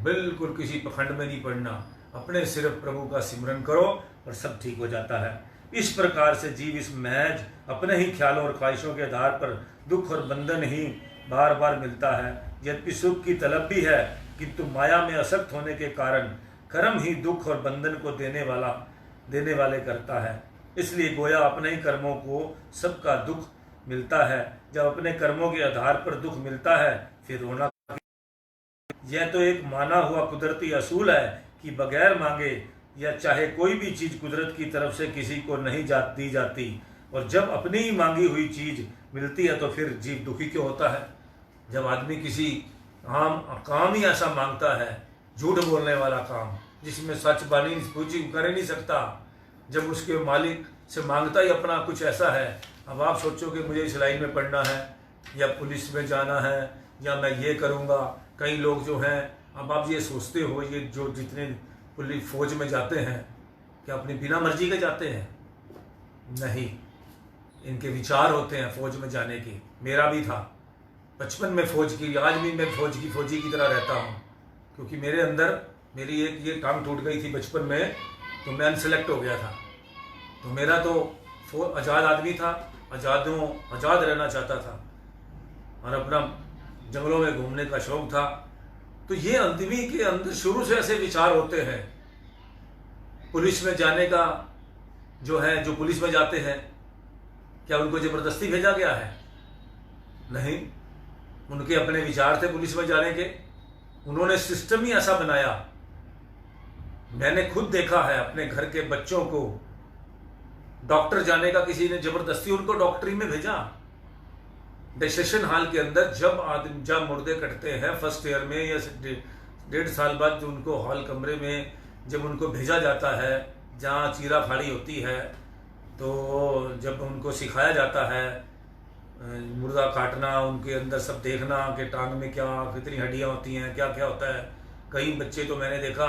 बिल्कुल किसी पखंड में नहीं पड़ना, अपने सिर्फ प्रभु का सिमरन करो और सब ठीक हो जाता है। इस प्रकार से जीव इस महज अपने ही ख्यालों और ख्वाहिशों के आधार पर दुख और बंधन ही बार बार मिलता है। यद्यपि सुख की तलब भी है, किंतु माया में आसक्त होने के कारण कर्म ही दुख और बंधन को देने वाले करता है। इसलिए गोया अपने ही कर्मों को सबका दुख मिलता है। जब अपने कर्मों के आधार पर दुख मिलता है फिर रोना। यह तो एक माना हुआ कुदरती असूल है कि बगैर मांगे या चाहे कोई भी चीज कुदरत की तरफ से किसी को नहीं दी जाती, और जब अपनी ही मांगी हुई चीज मिलती है तो फिर जीव दुखी क्यों होता है। जब आदमी किसी काम ही ऐसा मांगता है, झूठ बोलने वाला काम, जिसमें सच बानी पूछी कर ही नहीं सकता, जब उसके मालिक से मांगता ही अपना कुछ ऐसा है, अब आप सोचो कि मुझे इस लाइन में पढ़ना है या पुलिस में जाना है या मैं ये करूँगा। कई लोग जो हैं, अब आप ये सोचते हो, ये जो जितने पुलिस फौज में जाते हैं क्या अपनी बिना मर्जी के जाते हैं? नहीं, इनके विचार होते हैं फौज में जाने के। मेरा भी था बचपन में फौज की, आज भी मैं फौजी की तरह रहता हूँ, क्योंकि मेरे अंदर मेरी एक ये टांग टूट गई थी बचपन में, तो मैं अनसेलेक्ट हो गया था। तो मेरा तो आज़ाद आदमी था, आज़ाद रहना चाहता था और अपना जंगलों में घूमने का शौक था। तो ये आदमी के अंदर शुरू से ऐसे विचार होते हैं। पुलिस में जाने का जो है, जो पुलिस में जाते हैं, क्या उनको जबरदस्ती भेजा गया है? नहीं, उनके अपने विचार थे पुलिस में जाने के। उन्होंने सिस्टम ही ऐसा बनाया मैंने खुद देखा है अपने घर के बच्चों को डॉक्टर जाने का किसी ने जबरदस्ती उनको डॉक्टरी में भेजा। डिसेशन हॉल के अंदर जब मुर्दे कटते हैं फर्स्ट ईयर में या 1.5 साल बाद, जो उनको हॉल कमरे में जब उनको भेजा जाता है जहाँ चीरा फाड़ी होती है, तो जब उनको सिखाया जाता है मुर्दा काटना, उनके अंदर सब देखना कि टांग में क्या कितनी हड्डियाँ होती हैं, क्या क्या होता है। कई बच्चे तो मैंने देखा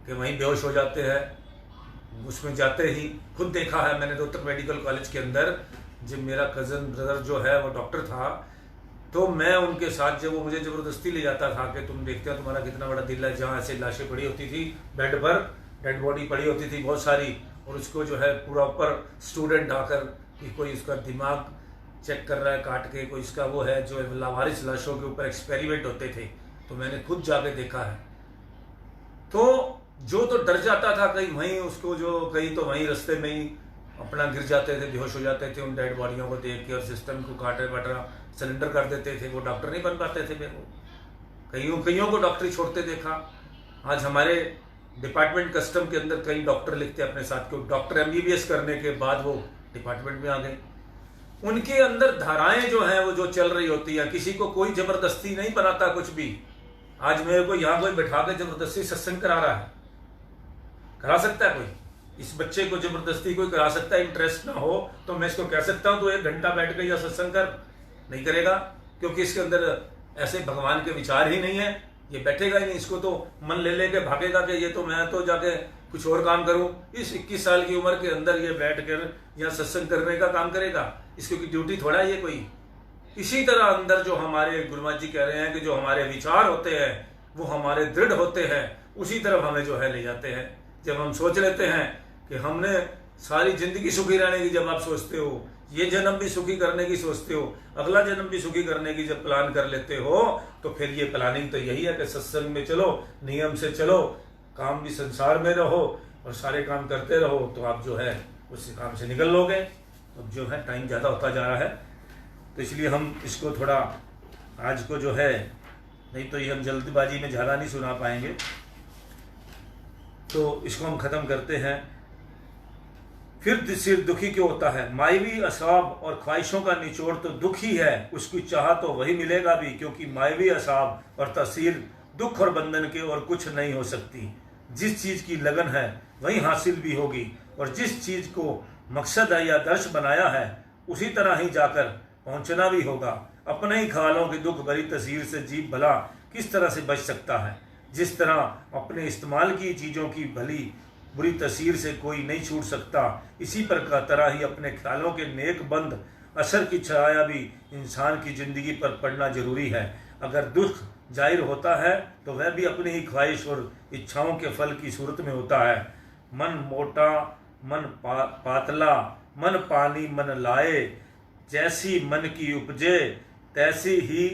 कि वहीं बेहोश हो जाते हैं उसमें जाते ही। खुद देखा है मैंने रोहतक मेडिकल कॉलेज के अंदर, जब मेरा कज़न ब्रदर जो है वो डॉक्टर था, तो मैं उनके साथ जब वो मुझे ज़बरदस्ती ले जाता था कि तुम देखते हो तुम्हारा कितना बड़ा दिल है, जहाँ ऐसे लाशें पड़ी होती थी बेड पर, डेड बॉडी पड़ी होती थी बहुत सारी, और उसको जो है पूरा ऊपर स्टूडेंट आकर कि कोई उसका दिमाग चेक कर रहा है काट के, कोई इसका वो है, जो लावारिस लाशों के ऊपर एक्सपेरिमेंट होते थे, तो मैंने खुद जाके देखा है। तो जो तो डर जाता था कहीं वहीं उसको, जो कहीं तो वहीं रास्ते में ही अपना गिर जाते थे, बेहोश हो जाते थे उन डेड बॉडियों को देख के, और सिस्टम को काटे बटरा सिलेंडर कर देते थे, वो डॉक्टर नहीं बन पाते थे। मेरे को कईयों को डॉक्टरी छोड़ते देखा। आज हमारे डिपार्टमेंट कस्टम के अंदर कई डॉक्टर लिखते अपने साथ के, डॉक्टर MBBS करने के बाद वो डिपार्टमेंट में आ गए। उनके अंदर धाराएं जो हैं वो जो चल रही होती है, किसी को कोई जबरदस्ती नहीं बनाता कुछ भी। आज मेरे को यहाँ कोई बैठा के जबरदस्ती सत्संग करा रहा है, करा सकता है कोई? इस बच्चे को जबरदस्ती कोई करा सकता है? इंटरेस्ट ना हो तो मैं इसको कह सकता हूँ तो 1 घंटा बैठ के या सत्संग कर, नहीं करेगा, क्योंकि इसके अंदर ऐसे भगवान के विचार ही नहीं है, ये बैठेगा ही नहीं। इसको तो मन ले लेके भागेगा कि ये तो मैं तो जाके कुछ और काम करूं। इस 21 साल की उम्र के अंदर ये बैठ कर यहाँ सत्संग करने का काम करेगा? इसकी ड्यूटी थोड़ा है ये कोई। इसी तरह अंदर जो हमारे गुरुमात जी कह रहे हैं कि जो हमारे विचार होते हैं वो हमारे दृढ़ होते हैं, उसी तरफ हमें जो है ले जाते हैं। जब हम सोच लेते हैं कि हमने सारी जिंदगी सुखी रहने की, जब आप सोचते हो ये जन्म भी सुखी करने की सोचते हो, अगला जन्म भी सुखी करने की जब प्लान कर लेते हो, तो फिर ये प्लानिंग तो यही है कि सत्संग में चलो, नियम से चलो, काम भी संसार में रहो और सारे काम करते रहो, तो आप जो है उस काम से निकल लोगे। अब जो है टाइम ज़्यादा होता जा रहा है, तो इसलिए हम इसको थोड़ा आज को जो है, नहीं तो ये हम जल्दबाजी में ज़्यादा नहीं सुना पाएंगे, तो इसको हम ख़त्म करते हैं। फिर सिर दुखी क्यों होता है? मायवी असाब और ख्वाहिशों का निचोड़ तो दुख ही है, उसकी चाह तो वही मिलेगा भी, क्योंकि मायवी असाब और तसीर दुख और बंधन के और कुछ नहीं हो सकती। जिस चीज़ की लगन है वही हासिल भी होगी, और जिस चीज़ को मकसद है या दर्श बनाया है उसी तरह ही जाकर पहुंचना भी होगा। अपने ही ख्यालों की दुख भरी तस्वीर से जीव भला किस तरह से बच सकता है? जिस तरह अपने इस्तेमाल की चीज़ों की भली बुरी तस्वीर से कोई नहीं छूट सकता, इसी प्रकार तरह ही अपने ख्यालों के नेक बंद असर की छाया भी इंसान की ज़िंदगी पर पड़ना जरूरी है। अगर दुख जाहिर होता है तो वह भी अपनी ही ख्वाहिश और इच्छाओं के फल की सूरत में होता है। मन मोटा मन पातला, मन पानी मन लाए, जैसी मन की उपजे तैसी ही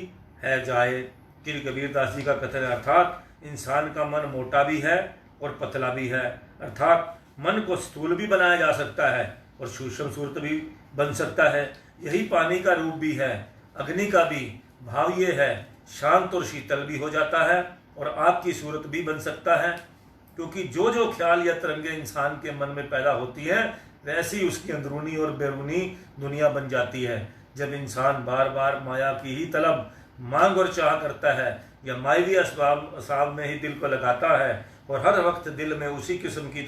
है जाए। श्री कबीरदास जी का कथन है, अर्थात इंसान का मन मोटा भी है और पतला भी है, अर्थात मन को स्थूल भी बनाया जा सकता है और सूक्ष्म सूरत भी बन सकता है। यही पानी का रूप भी है, अग्नि का भी भाव ये है, शांत और शीतल भी हो जाता है और आग की सूरत भी बन सकता है। क्योंकि जो जो ख्याल या तरंगे इंसान के मन में पैदा होती हैं, वैसी उसकी अंदरूनी और बैरूनी दुनिया बन जाती है। जब इंसान बार बार माया की ही तलब, मांग और चाह करता है या मायवी असबाब में ही दिल को लगाता है और हर वक्त दिल में उसी किस्म की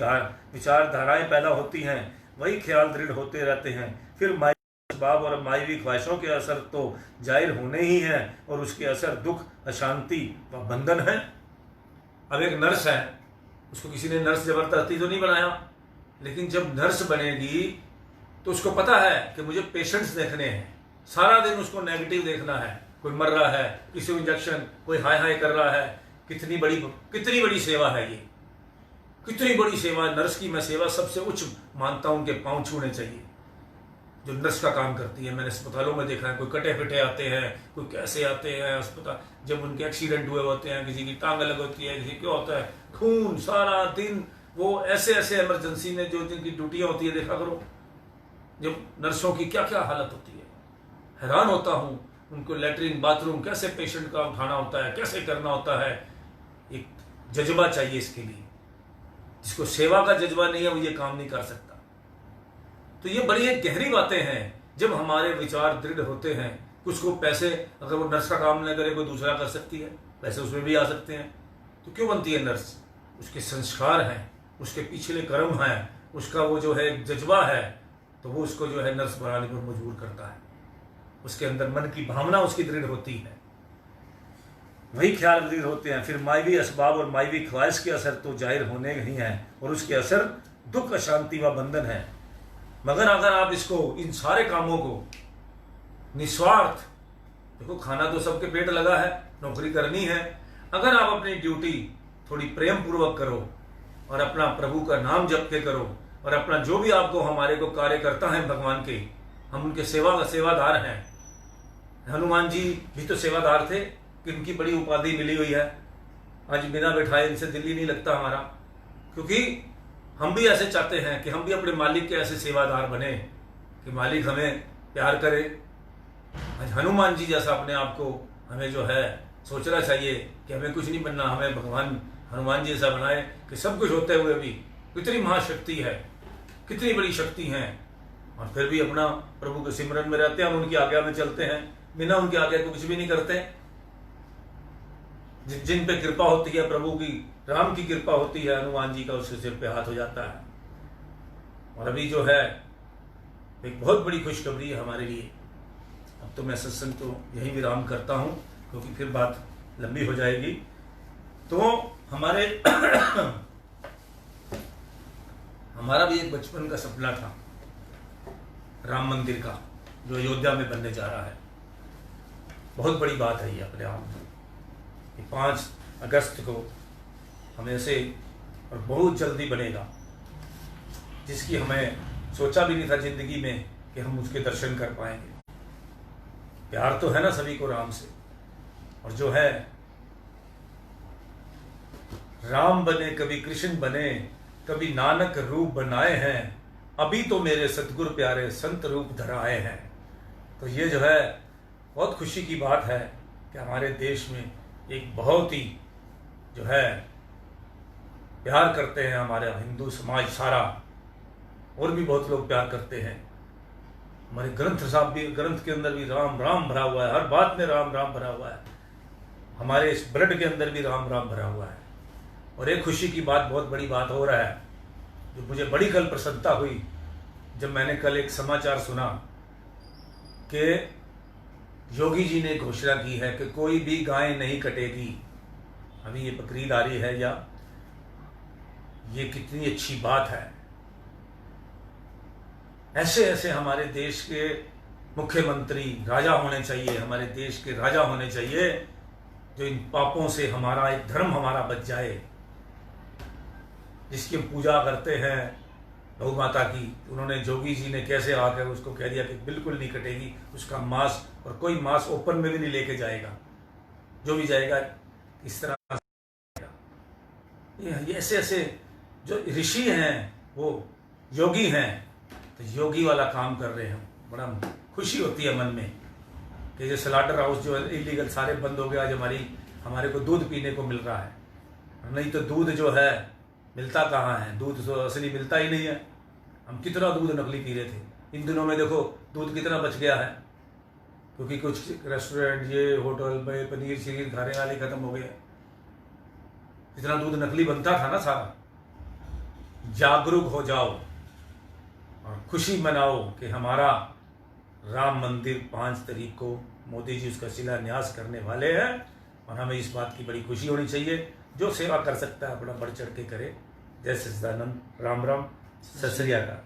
विचारधाराएं पैदा होती हैं, वही ख्याल दृढ़ होते रहते हैं। फिर मायवी असबाब और मायवी ख्वाहिशों के असर तो जाहिर होने ही हैं और उसके असर दुख, अशांति व बंधन है। अब एक नर्स है, उसको किसी ने नर्स जबरदस्ती तो नहीं बनाया, लेकिन जब नर्स बनेगी तो उसको पता है कि मुझे पेशेंट्स देखने हैं, सारा दिन उसको नेगेटिव देखना है। कोई मर रहा है, किसी को इंजेक्शन, कोई हाय हाय कर रहा है। कितनी बड़ी सेवा है ये, कितनी बड़ी सेवा है नर्स की। मैं सेवा सबसे उच्च मानता हूं कि पांव छूने चाहिए जो नर्स का काम करती है। मैंने अस्पतालों में देखा है, कोई कटे पिटे आते हैं, कोई कैसे आते हैं अस्पताल, जब उनके एक्सीडेंट हुए होते हैं, किसी की टांग अलग होती है, किसी क्या होता है, खून सारा दिन, वो ऐसे ऐसे इमरजेंसी में जो जिनकी ड्यूटियां होती है, देखा करो जब नर्सों की क्या क्या हालत होती है। हैरान होता हूं, उनको लेटरिन बाथरूम कैसे पेशेंट का उठाना होता है, कैसे करना होता है। एक जज्बा चाहिए इसके लिए। जिसको सेवा का जज्बा नहीं है वो ये काम नहीं कर सकता। तो ये बड़ी एक गहरी बातें हैं। जब हमारे विचार दृढ़ होते हैं, कुछ को पैसे, अगर वो नर्स का काम न करे कोई दूसरा कर सकती है, पैसे उसमें भी आ सकते हैं, तो क्यों बनती है नर्स? उसके संस्कार हैं, उसके पिछले कर्म हैं, उसका वो जो है जज्बा है, तो वो उसको जो है नर्स बनाने पर मजबूर करता है। उसके अंदर मन की भावना उसकी दृढ़ होती है, वही ख्याल दृढ़ होते हैं। फिर मायवी असबाब और मायवी ख्वाहिश के असर तो जाहिर होने ही हैं, और उसके असर दुख, अशांति व बंधन है। मगर अगर आप इसको, इन सारे कामों को निस्वार्थ, देखो खाना तो सबके पेट लगा है, नौकरी करनी है, अगर आप अपनी ड्यूटी थोड़ी प्रेम पूर्वक करो और अपना प्रभु का नाम जप के करो, और अपना जो भी आपको हमारे को कार्य करता है भगवान के, हम उनके सेवादार हैं। हनुमान जी भी तो सेवादार थे कि उनकी बड़ी उपाधि मिली हुई है। आज बिना बैठाए इनसे दिल ही नहीं लगता हमारा, क्योंकि हम भी ऐसे चाहते हैं कि हम भी अपने मालिक के ऐसे सेवादार बने कि मालिक हमें प्यार करे। आज हनुमान जी जैसा अपने आप को हमें जो है सोचना चाहिए कि हमें कुछ नहीं बनना, हमें भगवान हनुमान जी जैसा बनाए कि सब कुछ होते हुए भी कितनी महाशक्ति है, कितनी बड़ी शक्ति है, और फिर भी अपना प्रभु के सिमरन में रहते हैं, हम उनकी आज्ञा में चलते हैं, बिना उनकी आज्ञा को कुछ भी नहीं करते। जिन पे कृपा होती है प्रभु की, राम की कृपा होती है, हनुमान जी का उसके सिर पे हाथ हो जाता है। और अभी जो है एक बहुत बड़ी खुशखबरी है हमारे लिए। अब तो मैं सत्संग तो यही विराम करता हूँ, क्योंकि फिर बात लंबी हो जाएगी। तो हमारा भी एक बचपन का सपना था राम मंदिर का, जो अयोध्या में बनने जा रहा है। बहुत बड़ी बात है ये अपने आप में कि 5 अगस्त को हमें से, और बहुत जल्दी बनेगा, जिसकी हमें सोचा भी नहीं था जिंदगी में कि हम उसके दर्शन कर पाएंगे। प्यार तो है ना सभी को राम से, और जो है राम बने कभी कृष्ण बने, कभी नानक रूप बनाए हैं, अभी तो मेरे सतगुरु प्यारे संत रूप धराए हैं। तो ये जो है बहुत खुशी की बात है कि हमारे देश में एक बहुत ही जो है प्यार करते हैं हमारे हिंदू समाज सारा, और भी बहुत लोग प्यार करते हैं। हमारे ग्रंथ साहब भी, ग्रंथ के अंदर भी राम राम भरा हुआ है, हर बात में राम राम भरा हुआ है। हमारे इस ब्लड के अंदर भी राम राम भरा हुआ है। और एक खुशी की बात, बहुत बड़ी बात हो रहा है, जो मुझे बड़ी कल प्रसन्नता हुई जब मैंने कल एक समाचार सुना कि योगी जी ने घोषणा की है कि कोई भी गाय नहीं कटेगी। अभी ये बकरीद आ रही है, या ये कितनी अच्छी बात है। ऐसे ऐसे हमारे देश के मुख्यमंत्री राजा होने चाहिए, हमारे देश के राजा होने चाहिए, जो इन पापों से हमारा एक धर्म हमारा बच जाए, जिसकी हम पूजा करते हैं गौ माता की। उन्होंने, जोगी जी ने कैसे आकर उसको कह दिया कि बिल्कुल नहीं कटेगी उसका मांस, और कोई मांस ओपन में भी नहीं लेके जाएगा, जो भी जाएगा इस तरह ये ऐसे ऐसे जो ऋषि हैं, वो योगी हैं, तो योगी वाला काम कर रहे हैं। बड़ा खुशी होती है मन में कि जो स्लाटर हाउस जो है इलीगल सारे बंद हो गए। आज हमारे को दूध पीने को मिल रहा है, नहीं तो दूध जो है मिलता कहाँ है, दूध तो असली मिलता ही नहीं है। हम कितना दूध नकली पी रहे थे। इन दिनों में देखो दूध कितना बच गया है, क्योंकि कुछ रेस्टोरेंट, ये होटल में पनीर शरीर खाने वाले खत्म हो गए। इतना दूध नकली बनता था ना सारा। जागरूक हो जाओ और खुशी मनाओ कि हमारा राम मंदिर 5 तारीख को मोदी जी उसका शिलान्यास करने वाले हैं, और हमें इस बात की बड़ी खुशी होनी चाहिए। जो सेवा कर सकता है अपना बढ़ चढ़ के करे। जय सच्चिदानंद। राम राम। सत श्री अकाल।